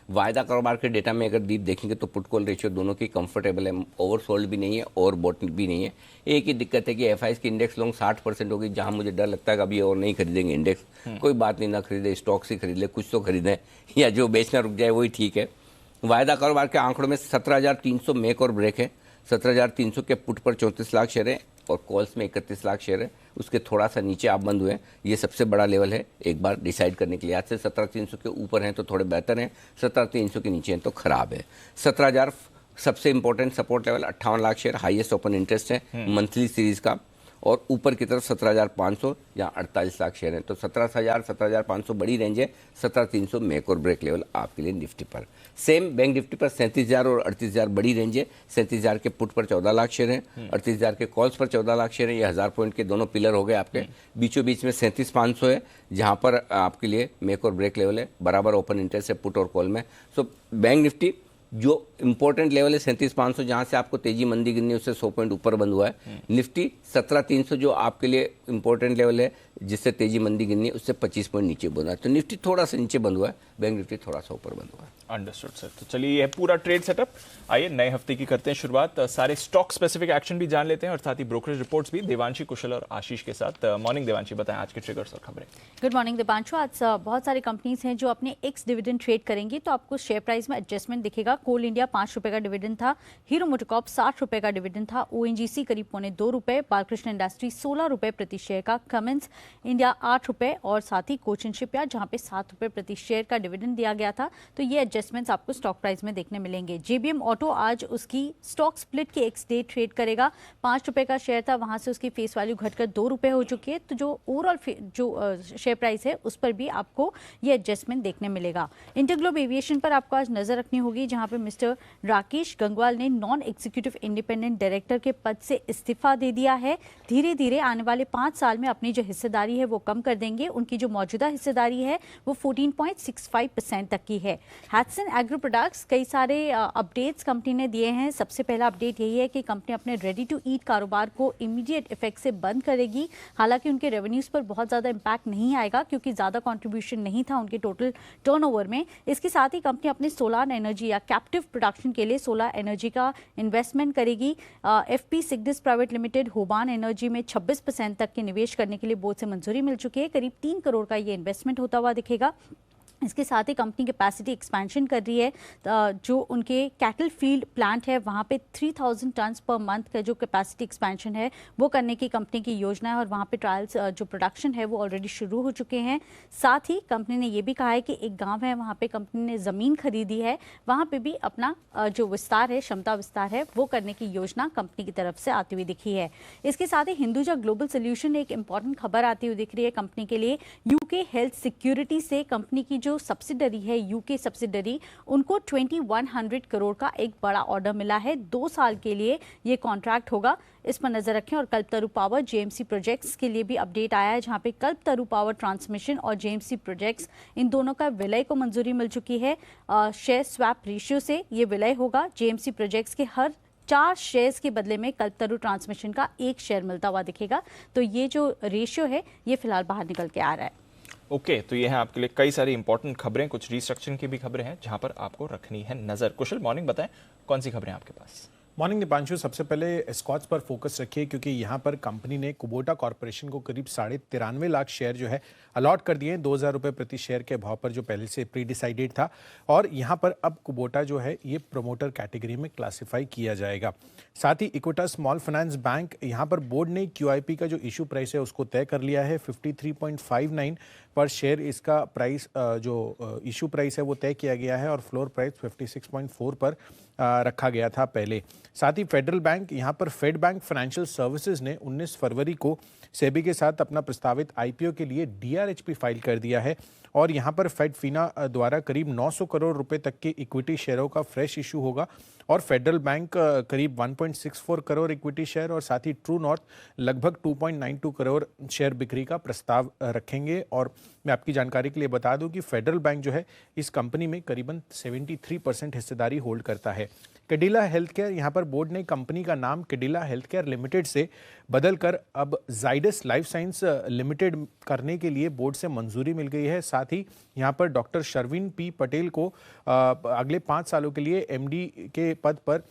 वायदा कारोबार के डेटा में अगर डीप देखेंगे तो पुट कॉल रेशियो दोनों की कंफर्टेबल है, ओवरसोल्ड भी नहीं है और बॉट भी नहीं है। एक ही दिक्कत है कि एफआईज की इंडेक्स लॉन्ग 60% होगी, जहां मुझे डर लगता है कि अभी और नहीं खरीदेंगे इंडेक्स। कोई बात नहीं, ना खरीदे, स्टॉक्स ही खरीद ले, कुछ तो खरीदें, या जो बेचना रुक जाए वही ठीक है। वायदा कारोबार के आंकड़ों में 17,300 मेक और ब्रेक है। 17,300 के पुट पर 34 लाख शेयर है और कॉल्स में 31 लाख शेयर है। उसके थोड़ा सा नीचे आप बंद हुए हैं, ये सबसे बड़ा लेवल है एक बार डिसाइड करने के लिए। आज से 17,300 के ऊपर हैं तो थोड़े बेहतर हैं, 17,300 के नीचे हैं तो खराब है। 17,000 सबसे important support level, 58 lakh share highest open interest है मंथली सीरीज का, और ऊपर की तरफ 17,500 या 48 लाख शेयर हैं। तो 17,000, 17,500 बड़ी रेंज है, 17,300 मेक और ब्रेक लेवल आपके लिए निफ्टी पर। सेम बैंक निफ्टी पर 37,000 और 38,000 बड़ी रेंज है। 37,000 के पुट पर 14 लाख शेयर हैं, 38,000 के कॉल्स पर 14 लाख शेयर हैं। ये 1000 पॉइंट के दोनों पिलर हो गए आपके। बीचों बीच में 37,500 है, जहां पर आपके लिए मेक और ब्रेक लेवल है, बराबर ओपन इंटरेस्ट है पुट और कॉल में। सो बैंक निफ्टी जो इंपॉर्टेंट लेवल है 37,500, जहां से आपको तेजी मंदी गिरनी है उससे 100 पॉइंट ऊपर बंद हुआ है। निफ्टी 17,300 जो आपके लिए इंपॉर्टेंट लेवल है जिससे तेजी मंदी गिरनी है उससे 25 पॉइंट नीचे बंद हुआ है। तो निफ्टी थोड़ा सा नीचे बंद हुआ है, बैंक निफ्टी थोड़ा सा ऊपर बंद हुआ है। Understood sir. तो चलिए ये पूरा ट्रेड सेटअप, आइए नए हफ्ते की करते हैं शुरुआत। सारे स्टॉक स्पेसिफिक एक्शन भी जान लेते हैं और साथ ही ब्रोकरेज रिपोर्ट्स भी देवांशी, कुशल और आशीष के साथ। मॉर्निंग देवांशी, बताएं आज के ट्रिगर्स और खबरें। Good morning Deepanshu. आज बहुत सारी कंपनीज हैं जो अपने एक्स डिविडेंड ट्रेड करेंगी, तो आपको शेयर प्राइस में एडजस्टमेंट दिखेगा। कोल इंडिया 5 रुपए का डिविडेंड था, हीरो मोटोकॉर्प 60 रुपए का डिविडेंड था, ओएनजीसी करीब 2.25 रुपए, बालकृष्ण इंडस्ट्री 16 रुपए प्रति शेयर का, कमेंस इंडिया 8 रुपए और साथ ही कोचिन शिपयार्ड जहां पे 7 रुपए प्रति शेयर का डिविडेंड दिया गया था। तो ये एडजस्टमेंट्स आपको स्टॉक प्राइस में देखने मिलेंगे। जेबीएम ऑटो आज उसकी स्टॉक स्प्लिट की एक्स डे ट्रेड करेगा। 5 रुपए का शेयर था, वहां से उसकी फेस वैल्यू घटकर 2 रुपए हो चुकी है। तो जो ओवरऑल जो शेयर प्राइस है उस पर भी आपको ये एडजस्टमेंट देखने मिलेगा। इंटरग्लोब एविएशन पर आपको आज नजर रखनी होगी, जहां पे मिस्टर राकेश गंगवाल ने नॉन एग्जीक्यूटिव इंडिपेंडेंट डायरेक्टर के पद से इस्तीफा दे दिया है। धीरे धीरे आने वाले 5 5 साल में अपनी जो हिस्सेदारी है वो कम कर देंगे। उनकी जो मौजूदा हिस्सेदारी है वो 14.65% तक की है। हैट्सन एग्रो प्रोडक्ट्स, कई सारे अपडेट्स कंपनी ने दिए हैं। सबसे पहला अपडेट यही है कि कंपनी अपने रेडी टू ईट कारोबार को इमीडिएट इफेक्ट से बंद करेगी। हालांकि उनके रेवेन्यूज पर बहुत ज़्यादा इम्पैक्ट नहीं आएगा क्योंकि ज़्यादा कंट्रीब्यूशन नहीं था उनके टोटल टर्नओवर में। इसके साथ ही कंपनी अपने सोलर एनर्जी या कैप्टिव प्रोडक्शन के लिए सोलर एनर्जी का इन्वेस्टमेंट करेगी। एफपी सिग्निस प्राइवेट लिमिटेड होबान एनर्जी में 26% तक के निवेश करने के लिए बोर्ड से मंजूरी मिल चुकी है। करीब 3 करोड़ का ये इन्वेस्टमेंट होता हुआ दिखेगा। इसके साथ ही कंपनी कैपेसिटी एक्सपेंशन कर रही है। जो उनके कैटल फील्ड प्लांट है वहाँ पे 3000 टन्स पर मंथ का जो कैपेसिटी एक्सपेंशन है वो करने की कंपनी की योजना है और वहाँ पे ट्रायल्स जो प्रोडक्शन है वो ऑलरेडी शुरू हो चुके हैं। साथ ही कंपनी ने ये भी कहा है कि एक गांव है वहाँ पे कंपनी ने ज़मीन खरीदी है, वहाँ पे भी अपना जो विस्तार है, क्षमता विस्तार है, वो करने की योजना कंपनी की तरफ से आती हुई दिखी है। इसके साथ ही हिंदुजा ग्लोबल सोल्यूशन एक इंपॉर्टेंट खबर आती हुई दिख रही है कंपनी के लिए। यूके हेल्थ सिक्योरिटी से कंपनी की जो सब्सिडरी है, यूके सब्सिडरी, उनको 2100 करोड़ का एक बड़ा ऑर्डर मिला है। 2 साल के लिए ये कॉन्ट्रैक्ट होगा, इस पर नजर रखें। और कल्पतरू पावर जेएमसी प्रोजेक्ट्स के लिए भी अपडेट आया है, जहां पे कल्पतरू पावर ट्रांसमिशन और जेएमसी प्रोजेक्ट्स इन दोनों का विलय को मंजूरी मिल चुकी है। शेयर स्वैप रेशियो से ये विलय होगा। जेएमसी प्रोजेक्ट्स के हर 4 शेयर्स के बदले में कल्पतरू ट्रांसमिशन का 1 शेयर मिलता हुआ दिखेगा। तो ये जो रेशियो है ये फिलहाल बाहर निकल के आ रहा है। ओके, तो ये है आपके लिए कई सारी इंपॉर्टेंट खबरें, कुछ रिस्ट्रक्चरिंग की भी खबरें हैं जहां पर आपको रखनी है नजर। कुशल, मॉर्निंग बताएं कौन सी खबरें आपके पास? मॉर्निंग दीपांशु, सबसे पहले स्कॉच पर फोकस रखिए क्योंकि यहाँ पर कंपनी ने कुबोटा कॉर्पोरेशन को करीब 93.5 लाख शेयर जो है अलॉट कर दिए हैं 2000 रुपये प्रति शेयर के भाव पर, जो पहले से प्री डिसाइडेड था। और यहाँ पर अब कुबोटा जो है ये प्रोमोटर कैटेगरी में क्लासिफाई किया जाएगा। साथ ही इक्विटा स्मॉल फाइनेंस बैंक, यहाँ पर बोर्ड ने QIP का जो इशू प्राइस है उसको तय कर लिया है। 53.59 पर शेयर इसका प्राइस, जो इशू प्राइस है वो तय किया गया है और फ्लोर प्राइस 56.4 पर रखा गया था पहले। साथ ही फेडरल बैंक, यहाँ पर फेड बैंक फाइनेंशियल सर्विसेज ने 19 फरवरी को सेबी के साथ अपना प्रस्तावित IPO के लिए DRHP फाइल कर दिया है और यहाँ पर फेड फीना द्वारा करीब 900 करोड़ रुपए तक के इक्विटी शेयरों का फ्रेश इशू होगा और फेडरल बैंक करीब 1.64 करोड़ इक्विटी शेयर और साथ ही ट्रू नॉर्थ लगभग 2.92 करोड़ शेयर बिक्री का प्रस्ताव रखेंगे। और मैं आपकी जानकारी के लिए बता दूं कि फेडरल बैंक जो है इस कंपनी में करीबन 73% हिस्सेदारी होल्ड करता है। कैडिला हेल्थकेयर, यहाँ पर बोर्ड ने कंपनी का नाम कैडिला हेल्थकेयर लिमिटेड से बदलकर अब जाइडस लाइफ साइंस लिमिटेड करने के लिए बोर्ड से मंजूरी मिल गई है। साथ ही यहाँ पर डॉक्टर शर्विन P पटेल को अगले 5 सालों के लिए MD के पद पर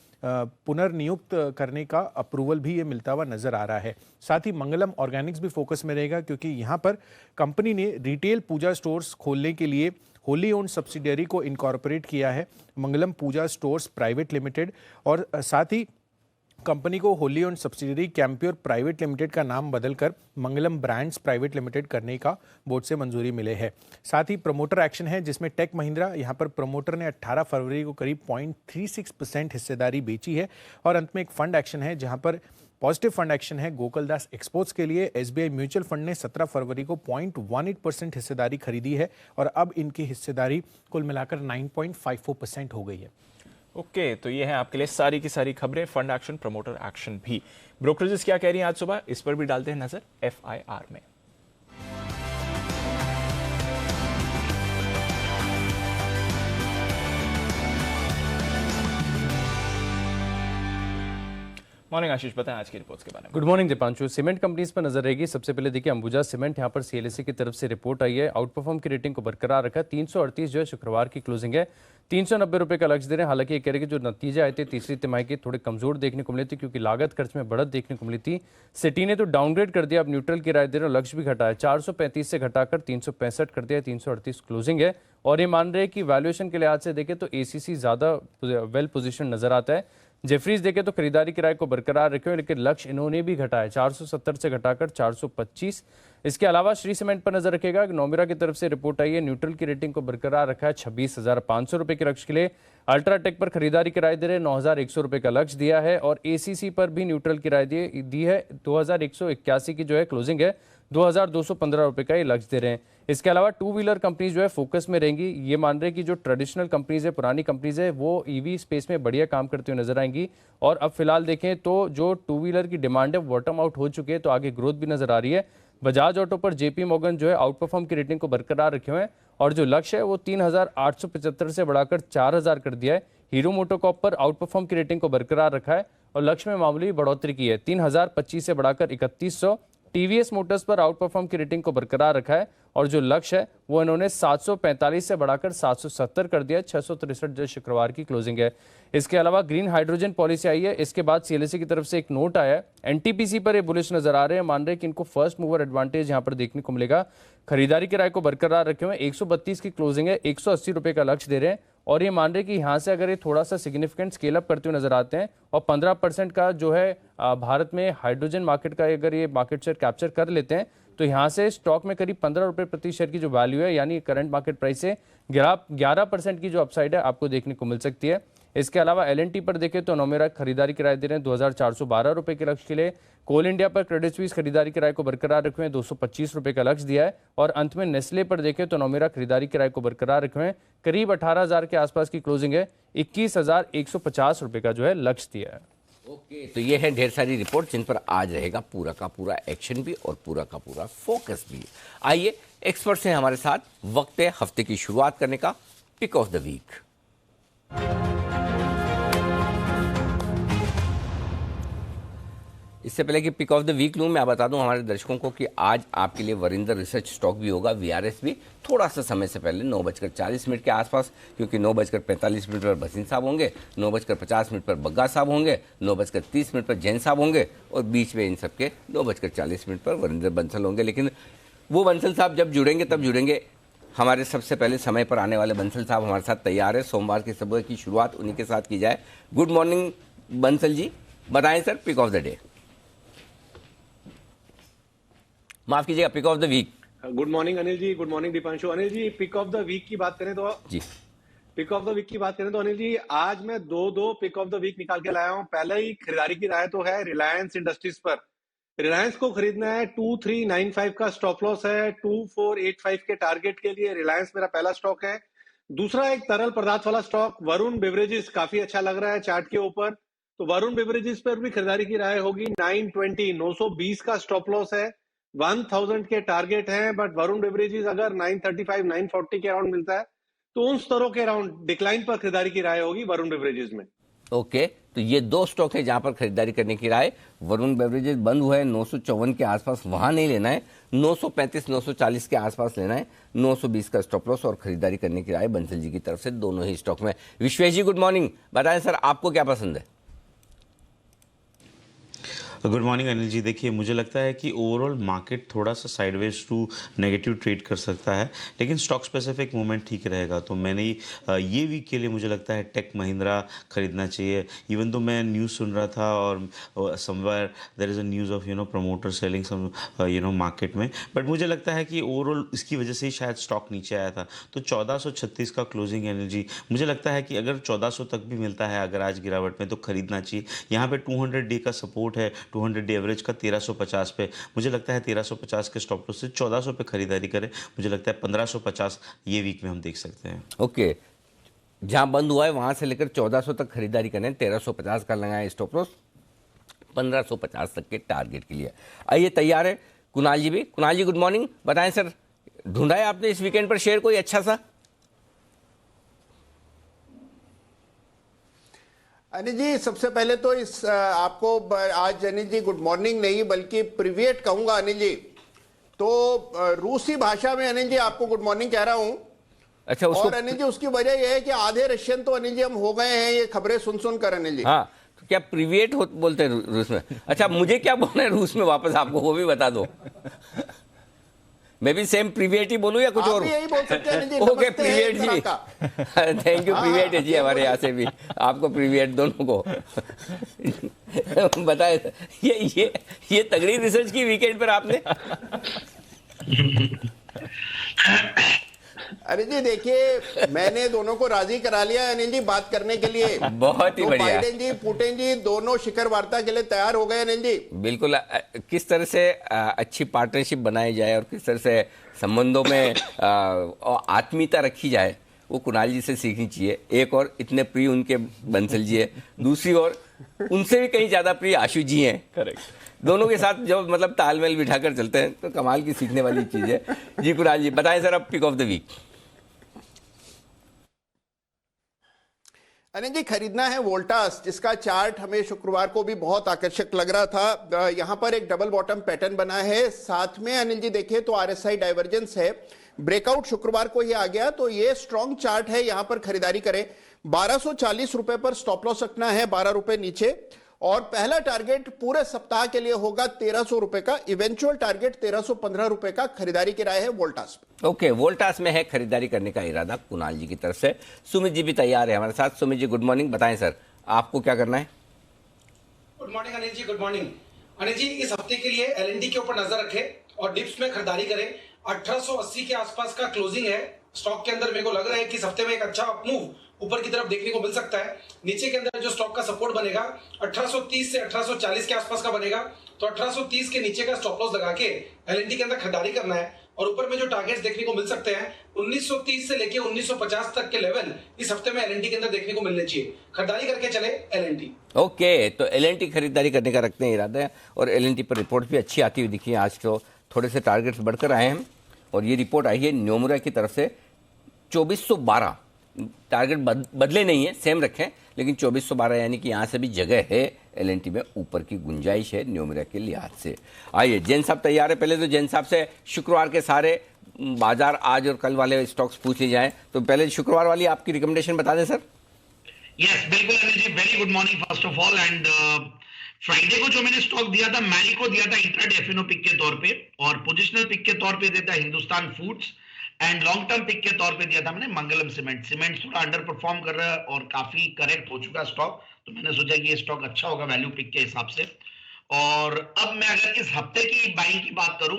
पुनर्नियुक्त करने का अप्रूवल भी ये मिलता हुआ नजर आ रहा है। साथ ही मंगलम ऑर्गेनिक्स भी फोकस में रहेगा क्योंकि यहाँ पर कंपनी ने रिटेल पूजा स्टोर्स खोलने के लिए होली ओन्ड सब्सिडियरी को इनकॉर्पोरेट किया है, मंगलम पूजा स्टोर्स प्राइवेट लिमिटेड। और साथ ही कंपनी को wholly owned subsidiary Campure private limited का नाम बदलकर मंगलम ब्रांड्स प्राइवेट लिमिटेड करने का बोर्ड से मंजूरी मिले है। साथ ही प्रमोटर एक्शन है जिसमें टेक महिंद्रा, यहाँ पर प्रमोटर ने 18 फरवरी को करीब 0.36% हिस्सेदारी बेची है। और अंत में एक फंड एक्शन है जहाँ पर पॉजिटिव फंड एक्शन है गोकुलदास एक्सपोर्ट्स के लिए। SBI म्यूचुअल फंड ने 17 फरवरी को 0.18% हिस्सेदारी खरीदी है और अब इनकी हिस्सेदारी कुल मिलाकर 9.54% हो गई है। ओके, तो ये है आपके लिए सारी की सारी खबरें, फंड एक्शन, प्रमोटर एक्शन भी। ब्रोकरेजेस क्या कह रही हैं आज सुबह, इस पर भी डालते हैं नजर FIR में। मॉर्निंग आशीष, बताएं आज की रिपोर्ट्स के बारे में। Good morning Deepanshu. Cement companies पर नजर रहेगी। सबसे पहले देखिए अंबुजा सीमेंट, यहाँ पर CLSA की तरफ से रिपोर्ट आई है। आउट परफॉर्म की रेटिंग को बरकरार रखा। 338 जो है शुक्रवार की क्लोजिंग है। 390 रुपये का लक्ष्य दे रहे हैं। हालांकि ये कह रहे हैं कि जो नतीजे आए थे तीसरी तिमाही के थोड़े कमजोर देखने को मिले थे क्योंकि लागत खर्च में बढ़त देखने को मिली थी। सिटी ने तो डाउनग्रेड कर दिया, अब न्यूट्रल की राय दे रहे हैं। लक्ष्य भी घटाया, 435 से घटाकर 365 कर दिया। 338 क्लोजिंग है और ये मान रहे हैं कि वैल्यूएशन के लिहाज से देखें तो ACC ज्यादा वेल पोजिशन नजर आता है। जेफरीज देखे तो खरीदारी किराए को बरकरार रखे हुए, लेकिन लक्ष्य इन्होंने भी घटाया, 470 से घटाकर 425। इसके अलावा श्री सीमेंट पर नजर रखेगा कि नोमिरा की तरफ से रिपोर्ट आई है, न्यूट्रल की रेटिंग को बरकरार रखा है 26,500 रुपए के लक्ष्य के लिए। अल्ट्राटेक पर खरीदारी की राय दे रहे हैं, 9,100 रुपए का लक्ष्य दिया है। और एसीसी पर भी न्यूट्रल की राय दी है, 2,181 की जो है क्लोजिंग है, 2,215 रुपए का ये लक्ष्य दे रहे हैं। इसके अलावा टू व्हीलर कंपनीज जो है फोकस में रहेंगी। ये मान रहे हैं कि जो ट्रेडिशनल कंपनीज है, पुरानी कंपनीज है, वो ईवी स्पेस में बढ़िया काम करते हुए नजर आएंगी। और अब फिलहाल देखें तो जो टू व्हीलर की डिमांड है बॉटम आउट हो चुके हैं, तो आगे ग्रोथ भी नजर आ रही है। बजाज ऑटो पर जेपी मॉर्गन जो है आउट परफॉर्म की रेटिंग को बरकरार रखे हुए हैं और जो लक्ष्य है वो 3,875 से बढ़ाकर 4,000 कर दिया है। हीरो मोटोकॉर्प पर आउट परफॉर्म की रेटिंग को बरकरार रखा है और लक्ष्य में मामूली बढ़ोतरी की है, 3,025 से बढ़ाकर 3,100। टीवीएस मोटर्स पर आउट परफॉर्म की रेटिंग को बरकरार रखा है और जो लक्ष्य है वो इन्होंने 745 से बढ़ाकर 770 कर दिया है। 663 जो शुक्रवार की क्लोजिंग है। इसके अलावा ग्रीन हाइड्रोजन पॉलिसी आई है, इसके बाद सीएलएसए की तरफ से एक नोट आया है। एनटीपीसी पर ये बुलिश नजर आ रहे हैं, मान रहे हैं कि इनको फर्स्ट मूवर एडवांटेज यहां पर देखने को मिलेगा। खरीदारी की राय को बरकरार रखे हुए 132 की क्लोजिंग है, 180 रुपए का लक्ष्य दे रहे हैं और ये मान रहे हैं कि यहाँ से अगर ये थोड़ा सा सिग्निफिकेंट स्केल अप करते हुए नजर आते हैं और 15% का जो है भारत में हाइड्रोजन मार्केट का अगर ये मार्केट शेयर कैप्चर कर लेते हैं तो यहाँ से स्टॉक में करीब 15 रुपए प्रति शेयर की जो वैल्यू है, यानी करंट मार्केट प्राइस से 11% की जो अपसाइड है आपको देखने को मिल सकती है। इसके अलावा एलएनटी पर देखें तो नोमेरा खरीदारी की राय दे रहे हैं 2,412 रुपए के लक्ष्य के लिए। कोल इंडिया पर क्रेडिट स्विस खरीदारी की राय को बरकरार रखे हुए 225 रुपए का लक्ष्य दिया है। और अंत में नेस्ले पर देखें तो नोमेरा खरीदारी की राय को बरकरार रखे हुए करीब 18,000 के आसपास की क्लोजिंग है, 21,150 रुपए का जो है लक्ष्य दिया है। ओके, तो ये है ढेर सारी रिपोर्ट जिन पर आज रहेगा पूरा का पूरा एक्शन भी और पूरा का पूरा फोकस भी। आइए एक्सपर्ट्स हैं हमारे साथ, वक्त है हफ्ते की शुरुआत करने का, पिक ऑफ द वीक। इससे पहले कि पिक ऑफ द वीक लूँ, मैं बता दूं हमारे दर्शकों को कि आज आपके लिए वरिंदर रिसर्च स्टॉक भी होगा, वीआरएस भी, थोड़ा सा समय से पहले 9:40 के आसपास, क्योंकि 9:45 पर भसीन साहब होंगे, 9:50 पर बग्गा साहब होंगे, 9:30 पर जैन साहब होंगे और बीच में इन सबके 9:40 पर वरिंदर बंसल होंगे। लेकिन वो बंसल साहब जब जुड़ेंगे तब जुड़ेंगे। हमारे सबसे पहले समय पर आने वाले बंसल साहब हमारे साथ तैयार है। सोमवार की सुबह की शुरुआत उन्हीं के साथ की जाए। गुड मॉर्निंग बंसल जी, बताएं sir pick of the day, माफ कीजिएगा pick of the week. Good morning Anil ji, good morning Dipanshu. Anil ji, pick of the week की बात करें तो जी, पिक ऑफ द वीक की बात करें तो अनिल जी आज मैं दो पिक ऑफ द वीक निकाल के लाया हूं। पहले ही खरीदारी की राय तो है रिलायंस इंडस्ट्रीज पर। रिलायंस को खरीदना है, 2395 का स्टॉप लॉस है, 2485 के टारगेट के लिए रिलायंस मेरा पहला स्टॉक है। दूसरा एक तरल पदार्थ वाला स्टॉक वरुण बेवरेजेस, काफी अच्छा लग रहा है चार्ट के ऊपर, तो वरुण बेवरेजेस पर भी खरीदारी की राय होगी। 920 का स्टॉप लॉस है, 1000 के टारगेट हैं, बट वरुण बेवरेजेस अगर 935 940 के अराउंड मिलता है तो उन स्तरों के अराउंड डिक्लाइन पर खरीदारी की राय होगी वरुण बेवरेजेस में। ओके, तो ये दो स्टॉक है जहां पर खरीदारी करने की राय। वरुण बेवरेजेस बंद हुआ है 954 के आसपास, वहां नहीं लेना है, 935 940 के आसपास लेना है, 920 का स्टॉप लॉस और खरीदारी करने की राय बंसल जी की तरफ से दोनों ही स्टॉक में। विश्वेश जी गुड मॉर्निंग, बताएं सर आपको क्या पसंद है? गुड मॉर्निंग अनिल जी। देखिए मुझे लगता है कि ओवरऑल मार्केट थोड़ा सा साइडवेज टू नेगेटिव ट्रेड कर सकता है, लेकिन स्टॉक स्पेसिफिक मूवमेंट ठीक रहेगा। तो मैंने ये वीक के लिए मुझे लगता है टेक महिंद्रा खरीदना चाहिए। इवन तो मैं न्यूज़ सुन रहा था और somewhere there is a news of promoter selling some market में, बट मुझे लगता है कि ओवरऑल इसकी वजह से ही शायद स्टॉक नीचे आया था। तो 1436 का क्लोजिंग अनिल जी, मुझे लगता है कि अगर 1400 तक भी मिलता है अगर आज गिरावट में तो खरीदना चाहिए। यहाँ पे 200 डे का सपोर्ट है, 200 डे एवरेज का 1350 पे, मुझे लगता है 1350 के स्टॉप लॉस से 1400 पे खरीदारी करें। मुझे लगता है 1550 ये वीक में हम देख सकते हैं। ओके, जहां बंद हुआ है वहां से लेकर 1400 तक खरीदारी करें, 1350 का लगाएं स्टॉप लॉस, 1550 तक के टारगेट के लिए। आइए तैयार है कुणाल जी भी। कुणाल जी गुड मॉर्निंग, बताएं सर ढूंढा है आपने इस वीकेंड पर शेयर कोई अच्छा सा? अनिल जी सबसे पहले तो इस आपको आज अनिल जी गुड मॉर्निंग नहीं बल्कि प्रिविएट कहूंगा अनिल जी। तो रूसी भाषा में अनिल जी आपको गुड मॉर्निंग कह रहा हूं। अच्छा, और अनिल जी उसकी वजह यह है कि आधे रशियन तो अनिल जी हम हो गए हैं ये खबरें सुन कर अनिल जी। हाँ, तो क्या प्रिविएट बोलते हैं रूस में? अच्छा, मुझे क्या बोलना है रूस में वापस आपको वो भी बता दो। मैं भी सेम प्रिविएट ही बोलूं या कुछ और? यही बोल सकते हैं जी। ओके प्रिविएट जी, थैंक यू प्रिविएट जी, हमारे यहाँ से भी आपको प्रिविएट दोनों को। बताए ये तगड़ी रिसर्च की वीकेंड पर आपने। अनिल जी देखिए, मैंने दोनों को राजी करा लिया है अनिल जी बात करने के लिए। बहुत ही तो बढ़िया। बाइडेन जी, पुतिन जी दोनों शिखर वार्ता के लिए तैयार हो गए अनिल जी। बिल्कुल। किस तरह से अच्छी पार्टनरशिप बनाई जाए और किस तरह से संबंधों में आत्मीयता रखी जाए, वो कुणाल जी से सीखनी चाहिए। एक और इतने प्रिय उनके बंसल जी है, दूसरी ओर उनसे भी कहीं ज्यादा प्रिय आशु जी हैं। करेक्ट। दोनों के साथ जो मतलब तालमेल बिठाकर चलते हैं तो कमाल की सीखने वाली चीज है। जी कुणाल जी बताएं सर, अब pick of the week. Anil ji खरीदना है वोल्टास, जिसका चार्ट हमें शुक्रवार को भी बहुत आकर्षक लग रहा था। यहां पर एक डबल बॉटम पैटर्न बना है, साथ में अनिल जी देखिए तो आरएसआई डाइवर्जेंस है, ब्रेकआउट शुक्रवार को ही आ गया, तो ये स्ट्रॉन्ग चार्ट है, यहां पर खरीदारी करें। 1240 रुपए पर स्टॉप लॉस रखना है, 12 रुपए नीचे, और पहला टारगेट पूरे सप्ताह के लिए होगा 1300 रुपए का, इवेंचुअल टारगेट 1315 रुपए का। खरीदारी की राय है वोल्टास में। ओके, वोल्टास में है खरीदारी करने का इरादा कुणाल जी की तरफ से। सुमित जी भी तैयार है हमारे साथ। सुमित जी गुड मॉर्निंग, बताएं सर आपको क्या करना है। Good morning Anil ji, good morning Anil जी। इस हफ्ते के लिए एलएनडी के ऊपर नजर रखें और डिप्स में खरीदारी करें। 1880 के आसपास का क्लोजिंग है स्टॉक के अंदर। मेरे को लग रहा है कि इस हफ्ते में एक अच्छा अपमूव ऊपर की तरफ देखने को मिल सकता है। नीचे के अंदर जो स्टॉक का सपोर्ट बनेगा 1830 से 1840 के आसपास का बनेगा, तो 1830 के नीचे का स्टॉप लॉस लगा के एलएनडी के अंदर खरीदारी करना है। और ऊपर में जो टारगेट्स देखने को मिल सकते हैं 1930 से लेके 1950 तक के लेवल इस हफ्ते में एलएनडी के अंदर देखने को मिलने चाहिए। खरीदारी करके चले एलएनडी। ओके, तो एलएनटी खरीदारी करने का रखते हैं इरादा है। और एलएनटी पर रिपोर्ट भी अच्छी आती हुई दिखी है। आज तो थोड़े से टारगेट्स बढ़कर आए हैं और ये रिपोर्ट आई है न्योमुरा की तरफ से 2412। टारगेट बदले नहीं है, सेम रखें, लेकिन 2412 यानी कि यहाँ से भी जगह है एलएनटी में, ऊपर की गुंजाइश है न्योमुरा के लिहाज से। आइए जैन साहब तैयार है। पहले तो जैन साहब से शुक्रवार के सारे बाजार आज और कल वाले स्टॉक्स पूछ लिए जाएं, तो पहले शुक्रवार वाली आपकी रिकमेंडेशन बता दें सर। यस बिल्कुल Anil ji, very good morning first of all. And Friday को जो मैंने स्टॉक दिया था, मैरी को दिया था इंट्राडे एफएनओ पिक के तौर पे, और पोजिशनल पिक के तौर पे देता Hindustan foods, and long term pick के तौर पे दिया था मैंने मंगलम सीमेंट। सीमेंट थोड़ा अंडर परफॉर्म कर रहा है और काफी करेक्ट हो चुका स्टॉक, तो मैंने सोचा कि ये स्टॉक अच्छा होगा वैल्यू पिक के हिसाब से। और अब मैं अगर इस हफ्ते की बाइंग की बात करूं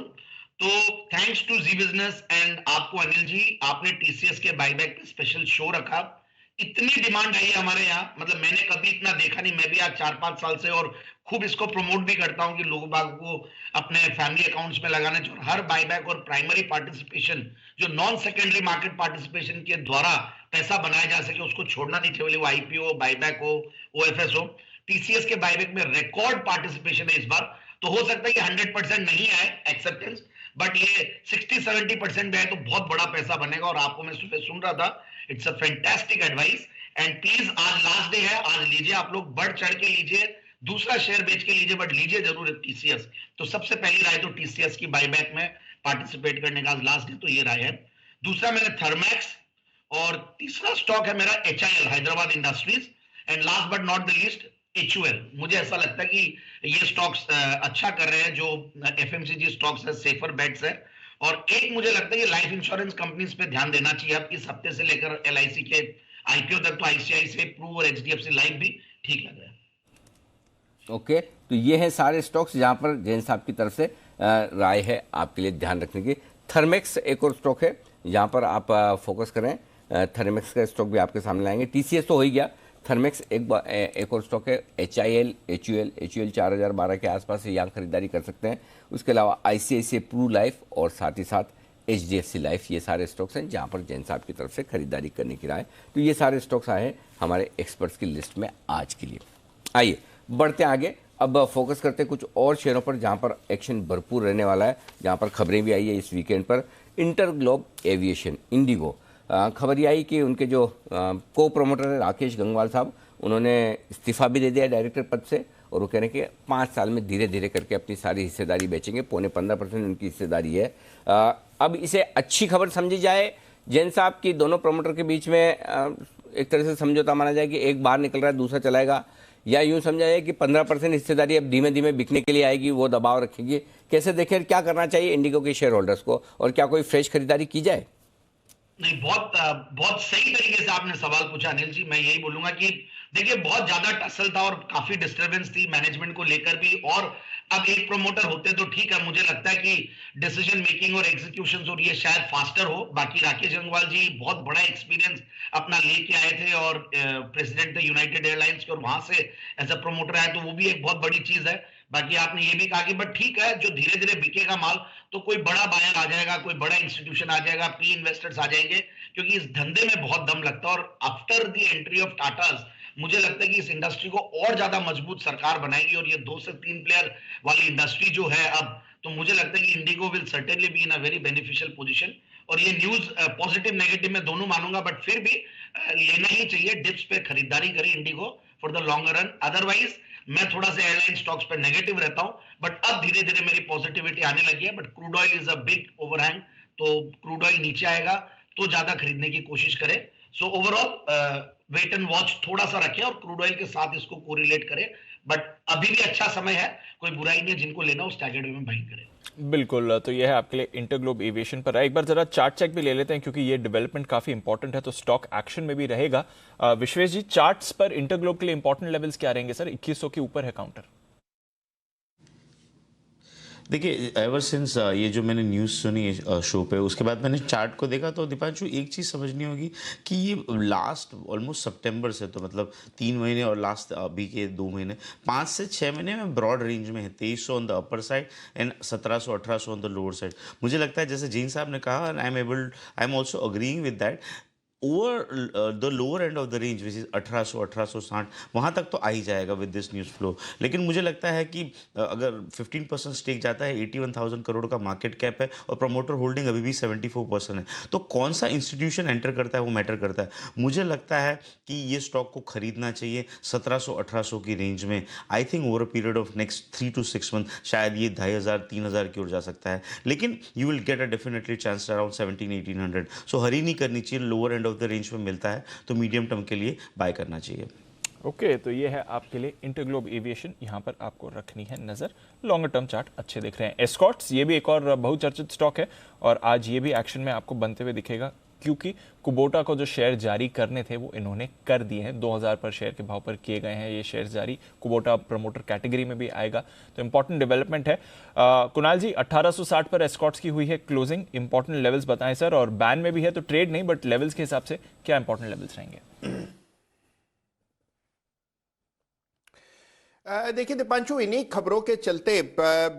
तो thanks to Zee Business and आपको अनिल जी, आपने टीसीएस के बाईबैक पे स्पेशल शो रखा। इतनी डिमांड आई है हमारे यहाँ, मतलब मैंने कभी इतना देखा नहीं। मैं भी आज 4-5 साल से और खूब इसको प्रमोट भी करता हूं कि लोगों बाग को अपने फैमिली अकाउंट्स में लगाने चाहिए। हर बाईबैक और प्राइमरी पार्टिसिपेशन जो नॉन सेकेंडरी मार्केट पार्टिसिपेशन के द्वारा पैसा बनाया जा सके उसको छोड़ना नहीं चाहिए, वो आईपीओ बाईबैक हो, ओएफएस हो। टीसीएस के बाईबैक में रिकॉर्ड पार्टिसिपेशन है इस बार, तो हो सकता है कि 100% नहीं आए एक्सेप्टेंस, बट ये 60-70% भी आए तो बहुत बड़ा पैसा बनेगा। और आपको मैं सुबह सुन रहा था, it's a fantastic advice. And please आज लास्ट डे है, आज लीजिए, आप लोग बढ़ चढ़ के लीजिए, दूसरा शेयर बेच के लीजिए, बट लीजिए जरूर टीसीएस। तो सबसे पहली राय तो टीसीएस की बाईबैक में पार्टिसिपेट करने का आज लास्ट डे, तो ये राय है। दूसरा मेरा थर्मैक्स, और तीसरा स्टॉक है मेरा HIL Hyderabad industries, and last but not the least HUL. मुझे ऐसा लगता है कि ये स्टॉक्स अच्छा कर रहे हैं, जो एफएमसीजी स्टॉक्स है, सेफर बेट्स है। और एक मुझे लगता है कि लाइफ इंश्योरेंस कंपनीज पे ध्यान देना चाहिए अब इस हफ्ते से लेकर एलआईसी के आईपीओ तक, तो आईसीआईसीआई प्रू और एचडीएफसी लाइफ भी ठीक लग रहा है। ओके, तो ये हैं सारे स्टॉक्स जहां पर जैन साहब की तरफ से राय है आपके लिए ध्यान रखने की। थर्मेक्स एक और स्टॉक है जहां पर आप फोकस करें। थर्मेक्स का स्टॉक भी आपके सामने लाएंगे। टीसीएस तो हो ही गया, थर्मेक्स एक और स्टॉक है। एचआईएल, एचयूएल 4012 के आसपास से यहाँ खरीदारी कर सकते हैं। उसके अलावा आईसीआईसीआई प्रू लाइफ और साथ ही साथ एचडीएफसी लाइफ, ये सारे स्टॉक्स हैं जहाँ पर जैन साहब की तरफ से खरीदारी करने की राय। तो ये सारे स्टॉक्स आए हैं हमारे एक्सपर्ट्स की लिस्ट में आज के लिए। आइए बढ़ते आगे, अब फोकस करते हैं कुछ और शेयरों पर जहां पर एक्शन भरपूर रहने वाला है, जहां पर खबरें भी आई है इस वीकेंड पर। इंटरग्लोब एविएशन, इंडिगो, खबर ये आई कि उनके जो को प्रोमोटर है राकेश गंगवाल साहब, उन्होंने इस्तीफा भी दे दिया डायरेक्टर पद से, और वो कह रहे हैं कि 5 साल में धीरे धीरे करके अपनी सारी हिस्सेदारी बेचेंगे। 15.5% उनकी हिस्सेदारी है। अब इसे अच्छी खबर समझी जाए जैन साहब की, दोनों प्रोमोटर के बीच में एक तरह से समझौता माना जाए कि एक बाहर निकल रहा है दूसरा चलाएगा, या यूं समझा जाए कि 15% हिस्सेदारी अब धीमे धीमे बिकने के लिए आएगी, वो दबाव रखेगी। कैसे देखें, क्या करना चाहिए इंडिगो के शेयर होल्डर्स को, और क्या कोई फ्रेश खरीदारी की जाए? नहीं, बहुत सही तरीके से आपने सवाल पूछा अनिल जी। मैं यही बोलूंगा कि देखिए बहुत ज्यादा टसल था और काफी डिस्टरबेंस थी मैनेजमेंट को लेकर भी, और अब एक प्रमोटर होते तो ठीक है, मुझे लगता है कि डिसीजन मेकिंग और एग्जीक्यूशन और ये शायद फास्टर हो। बाकी राकेश गंगवाल जी बहुत बड़ा एक्सपीरियंस अपना लेके आए थे और प्रेसिडेंट थे यूनाइटेड एयरलाइंस के, और वहां से एज अ प्रमोटर आए, तो वो भी एक बहुत बड़ी चीज है। बाकी आपने ये भी कहा कि बट ठीक है, जो धीरे धीरे बिकेगा माल तो कोई बड़ा बायर आ जाएगा, कोई बड़ा इंस्टीट्यूशन आ जाएगा, पी इन्वेस्टर्स आ जाएंगे, क्योंकि इस धंधे में बहुत दम लगता है। और after the entry of Tatas मुझे लगता है कि इस इंडस्ट्री को और ज्यादा मजबूत सरकार बनाएगी, और ये 2 से 3 प्लेयर वाली इंडस्ट्री जो है अब, तो मुझे लगता है कि Indigo will certainly be in a very beneficial position. और ये न्यूज पॉजिटिव नेगेटिव में दोनों मानूंगा, बट फिर भी लेना ही चाहिए। डिप्स पे खरीदारी करें Indigo for the longer run. Otherwise मैं थोड़ा सा एयरलाइन स्टॉक्स पे नेगेटिव रहता हूं, बट अब धीरे धीरे मेरी पॉजिटिविटी आने लगी है। But crude oil is a big overhang, तो क्रूड ऑयल नीचे आएगा तो ज्यादा खरीदने की कोशिश करें। So overall wait and watch थोड़ा सा रखें और क्रूड ऑयल के साथ इसको कोरिलेट करें। बट अभी भी अच्छा समय है, कोई बुराई नहीं है, जिनको लेना हो स्टैगर्ड वे में बाइंग करें। बिल्कुल, तो यह है आपके लिए इंटरग्लोब एविएशन पर। एक बार जरा चार्ट चेक भी ले लेते हैं, क्योंकि ये डेवलपमेंट काफी इंपॉर्टेंट है, तो स्टॉक एक्शन में भी रहेगा। विश्वेश जी, चार्ट्स पर इंटरग्लोब के लिए इंपॉर्टेंट लेवल्स क्या रहेंगे सर? 2100 के ऊपर है काउंटर। देखिए, एवर सिंस ये जो मैंने न्यूज़ सुनी शो पे, उसके बाद मैंने चार्ट को देखा, तो दीपांशु एक चीज़ समझनी होगी कि ये लास्ट ऑलमोस्ट सितंबर से, तो मतलब 3 महीने और लास्ट अभी के 2 महीने, 5 से 6 महीने में ब्रॉड रेंज में है। 2300 on the upper side and 1700-1800 on the lower side. मुझे लगता है जैसे जैन साहब ने कहा, I am also agreeing with that, over the lower end of the range which is 1860, वहाँ तक तो आ ही जाएगा विद दिस न्यूज़ फ्लो। लेकिन मुझे लगता है कि अगर 15% स्टेक जाता है, 81,000 करोड़ का मार्केट कैप है और प्रमोटर होल्डिंग अभी भी 74% है, तो कौन सा इंस्टीट्यूशन एंटर करता है वो मैटर करता है। मुझे लगता है कि ये स्टॉक को खरीदना चाहिए 1700-1800 की रेंज में। I think over a period of next 3 to 6 month शायद ये 2500-3000 की ओर जा सकता है, लेकिन you will get a definitely chance around 1700-1800। सो हरी नहीं करनी चाहिए, lower end of the range में मिलता है तो मीडियम टर्म के लिए बाय करना चाहिए। ओके, तो ये है आपके लिए इंटरग्लोब एविएशन, यहाँ पर आपको रखनी है नजर। लॉन्गर टर्म चार्ट अच्छे दिख रहे हैं। एस्कॉर्ट्स, ये भी एक और बहुचर्चित स्टॉक है और आज ये भी एक्शन में आपको बनते हुए दिखेगा, क्योंकि कुबोटा को जो शेयर जारी करने थे वो इन्होंने कर दिए हैं। 2000 पर शेयर के भाव पर किए गए हैं ये शेयर जारी। कुबोटा प्रमोटर कैटेगरी में भी आएगा, तो इंपॉर्टेंट डेवलपमेंट है। कुणाल जी, 1860 पर एस्कॉर्ट्स की हुई है क्लोजिंग। इंपॉर्टेंट लेवल्स बताएं सर, और बैन में भी है तो ट्रेड नहीं, बट लेवल्स के हिसाब से क्या इंपॉर्टेंट लेवल्स रहेंगे? देखिए दीपांशु, इन्हीं खबरों के चलते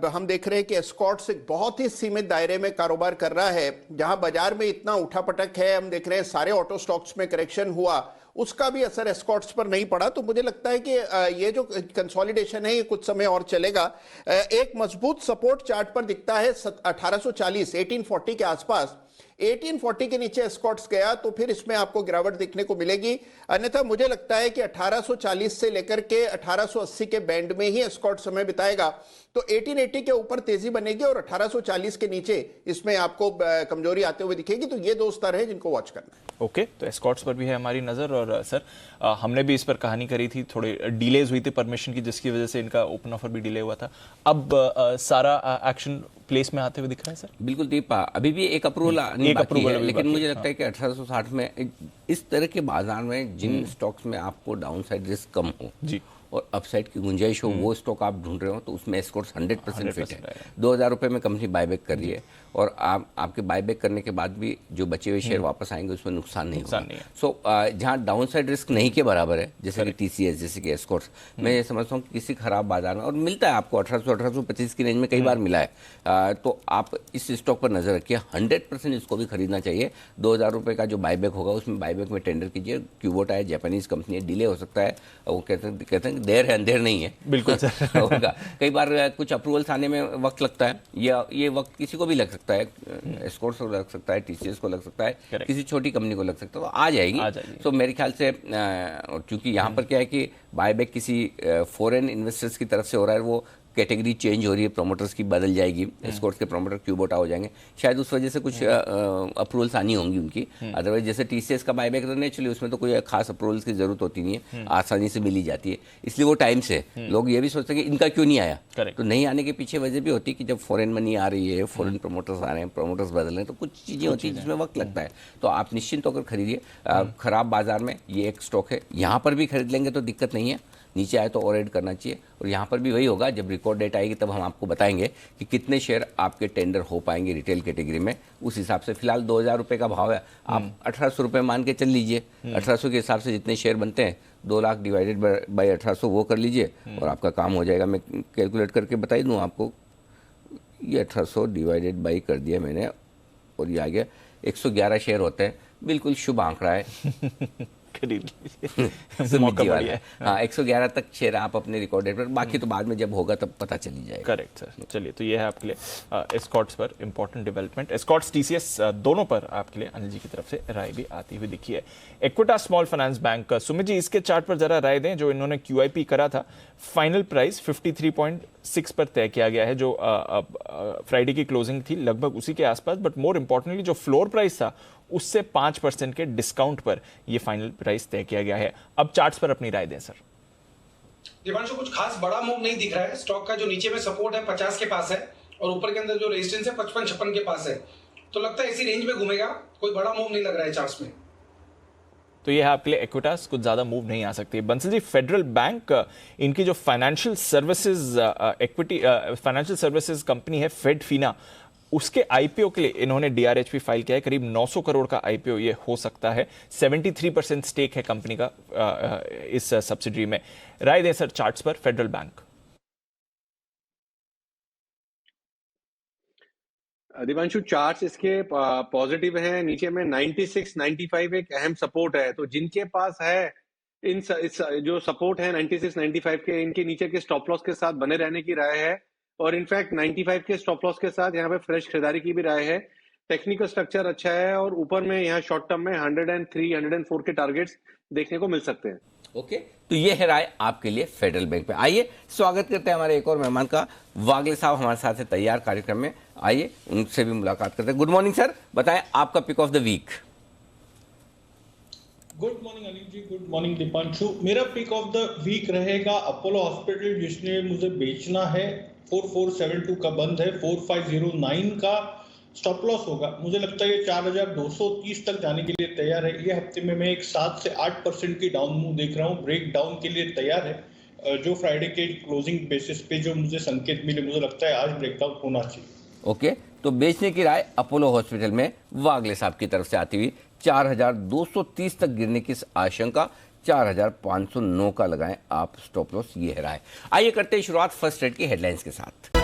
हम देख रहे हैं कि एस्कॉर्ट्स एक बहुत ही सीमित दायरे में कारोबार कर रहा है। जहां बाजार में इतना उठापटक है, हम देख रहे हैं सारे ऑटो स्टॉक्स में करेक्शन हुआ, उसका भी असर एस्कॉर्ट्स पर नहीं पड़ा। तो मुझे लगता है कि ये जो कंसोलिडेशन है ये कुछ समय और चलेगा। एक मजबूत सपोर्ट चार्ट पर दिखता है 1840, 1840 के आसपास। 1840 के नीचे एस्कॉर्ट्स गया तो फिर इसमें आपको गिरावट देखने को मिलेगी। अन्यथा मुझे लगता है कि 1840 से लेकर के 1880 के बैंड में ही एस्कॉर्ट समय बिताएगा। तो 1880 के ऊपर तेजी बनेगी और 1840 के नीचे इसमें आपको कमजोरी आते हुए दिखेगी। तो ये 2 स्तर है जिनको वॉच करना है। ओके, तो एस्कॉर्ट्स पर भी है हमारी नज़र। और सर, हमने भी इस पर कहानी करी थी, थोड़े डिलेज हुई थी परमिशन की, जिसकी वजह से इनका ओपन ऑफर भी डिले हुआ था। अब सारा एक्शन प्लेस में आते हुए दिख रहा है सर? बिल्कुल दीपा, अभी भी एक अप्रूवल है, लेकिन मुझे लगता है कि 1860 में इस तरह के बाजार में जिन स्टॉक्स में आपको डाउन साइड रिस्क कम हो जी और अपसाइड की गुंजाइश हो, वो स्टॉक आप ढूंढ रहे हो, तो उसमें एस्कॉर्ट्स 100% फिट है। 2000 रुपये में कंपनी बायबैक कर रही है और आपके बायबैक करने के बाद भी जो बचे हुए शेयर वापस आएंगे उसमें नुकसान नहीं होगा। सो जहां डाउन साइड रिस्क नहीं के बराबर है, जैसे कि टीसीएस, जैसे कि एस्कॉर्ट्स, मैं ये समझता हूँ कि किसी खराब बाजार में, और मिलता है आपको 1800-1825 की रेंज में कई बार मिला है, तो आप इस स्टॉक पर नजर रखिए। 100% इसको भी खरीदना चाहिए। 2000 रुपये का जो बायबैक होगा उसमें बायबैक में टेंडर कीजिए। क्यूबोटा है, जापानीज कंपनी है, डिले हो सकता है, वो कहते हैं देर है अंधेर नहीं है। बिल्कुल सर होगा, कई बार कुछ अप्रूवल्स आने में वक्त लगता है, या ये वक्त किसी को भी लग सकता है, एस्कॉर्ट्स को लग सकता है, टीसीएस को लग सकता है, किसी छोटी कंपनी को लग सकता है, तो आ जाएगी। तो मेरे ख्याल से क्योंकि यहाँ पर क्या है कि बायबैक किसी फॉरेन इन्वेस्टर्स की तरफ से हो रहा है, वो कैटेगरी चेंज हो रही है, प्रमोटर्स की बदल जाएगी, एस्कॉर्ट्स के प्रमोटर क्यूबोटा हो जाएंगे, शायद उस वजह से कुछ अप्रूवल्स आनी होंगी उनकी। अदरवाइज जैसे टीसीएस का बायबैक तो नेचुरली उसमें तो कोई खास अप्रूवल्स की जरूरत होती नहीं है, आसानी से मिली जाती है, इसलिए वो टाइम से लोग ये भी सोचते हैं कि इनका क्यों नहीं आया। तो नहीं आने के पीछे वजह भी होती है कि जब फॉरेन मनी आ रही है, फॉरेन प्रमोटर्स आ रहे हैं, प्रमोटर्स बदल रहे हैं, तो कुछ चीज़ें होती हैं जिसमें वक्त लगता है। तो आप निश्चिंत होकर खरीदिए। खराब बाजार में ये एक स्टॉक है, यहाँ पर भी खरीद लेंगे तो दिक्कत नहीं है, नीचे आए तो और ऐड करना चाहिए। और यहाँ पर भी वही होगा, जब रिकॉर्ड डेट आएगी तब हम आपको बताएंगे कि कितने शेयर आपके टेंडर हो पाएंगे रिटेल कैटेगरी में, उस हिसाब से। फिलहाल 2000 रुपये का भाव है, आप 1800 रुपये मान के चल लीजिए। 1800 के हिसाब से जितने शेयर बनते हैं 2 लाख डिवाइडेड बाई 1800 वो कर लीजिए और आपका काम हो जाएगा। मैं कैलकुलेट करके बता दूँ आपको, ये 1800 डिवाइडेड बाई कर दिया मैंने और ये आ गया 111 शेयर होते हैं। बिल्कुल शुभ आंकड़ा है। मौका बढ़िया है। हाँ, 111 तक शेयर आप अपने रिकॉर्ड डेट पर, बाकी तो बाद में जब होगा तब पता चली जाएगा। Correct sir. चलिए, तो ये है आपके लिए एस्कॉर्ट्स पर इंपॉर्टेंट डेवलपमेंट। एस्कॉर्ट्स टीसीएस दोनों पर आपके लिए अनिल जी की तरफ से राय भी आती हुई दिखी है। Equitas small finance bank, Sumit ji इसके चार्ट पर जरा राय दें। जो इन्होंने QIP करा था, फाइनल प्राइस 53.6 पर तय किया गया है, जो फ्राइडे की क्लोजिंग थी लगभग उसी के आसपास, बट मोर इंपॉर्टेंटली जो फ्लोर प्राइस था उससे 5% के डिस्काउंट पर यह फाइनल प्राइस तय किया गया है। अब चार्ट्स पर अपनी राय दें सर। दिवांशु, कुछ खास बड़ा मूव नहीं दिख रहा है। स्टॉक का जो नीचे में सपोर्ट है 50 के पास है और ऊपर के अंदर जो रेजिस्टेंस है 55-56 के पास है, तो लगता है इसी रेंज में घूमेगा। कोई बड़ा मूव नहीं लग रहा है चार्ट्स में। तो ये है आपके लिए इक्विटास, कुछ ज्यादा मूव नहीं आ सकती। बंसल जी, फेडरल बैंक, इनकी जो फाइनेंशियल सर्विसेज कंपनी है फेडफिना, उसके आईपीओ के लिए इन्होंने डीआरएचपी फाइल किया है। करीब 900 करोड़ का आईपीओ ये हो सकता है। 73% स्टेक है कंपनी का इस सब्सिडरी में। राय दें सर चार्ट्स पर फेडरल बैंक। दिवांशु, चार्ट्स इसके पॉजिटिव हैं। नीचे में 96, 95 एक अहम सपोर्ट है। तो जिनके पास है जो सपोर्ट है 96, 95 के, इनके नीचे के स्टॉप लॉस के साथ बने रहने की राय है। और इनफैक्ट 95 के स्टॉप लॉस के साथ यहाँ पे फ्रेश खरीदारी की भी राय है। टेक्निकल स्ट्रक्चर अच्छा है और ऊपर में यहाँ शॉर्ट टर्म में 103, 104 के टारगेट्स देखने को मिल सकते हैं। ओके, तो ये है राय आपके लिए फेडरल बैंक पे। आइए स्वागत करते हैं हमारे एक और मेहमान का। वागले साहब हमारे साथ है तैयार कार्यक्रम में, आइए उनसे भी मुलाकात करते हैं। गुड मॉर्निंग सर, बताएं आपका pick of the week. Good morning Anil ji, good morning Dipanshu. मेरा पिक ऑफ द वीक रहेगा अपोलो हॉस्पिटल, जिसने मुझे बेचना है। 4472 का बंद है, 4509 का स्टॉप लॉस होगा। मुझे लगता है ये 4230 तक जाने के लिए तैयार है। ये हफ्ते में मैं एक 7 से 8% की डाउन मूव देख रहा हूँ, ब्रेक डाउन के लिए तैयार है। जो फ्राइडे के क्लोजिंग बेसिस पे जो मुझे संकेत मिले, मुझे लगता है आज ब्रेकडाउन होना चाहिए। ओके, तो बेचने की राय अपोलो हॉस्पिटल में वागले साहब की तरफ से आती हुई 4230 तक गिरने की आशंका, 4509 का लगाएं आप स्टॉप लॉस, ये है राय। आइए करते हैं शुरुआत फर्स्ट ट्रेड की हेडलाइंस के साथ।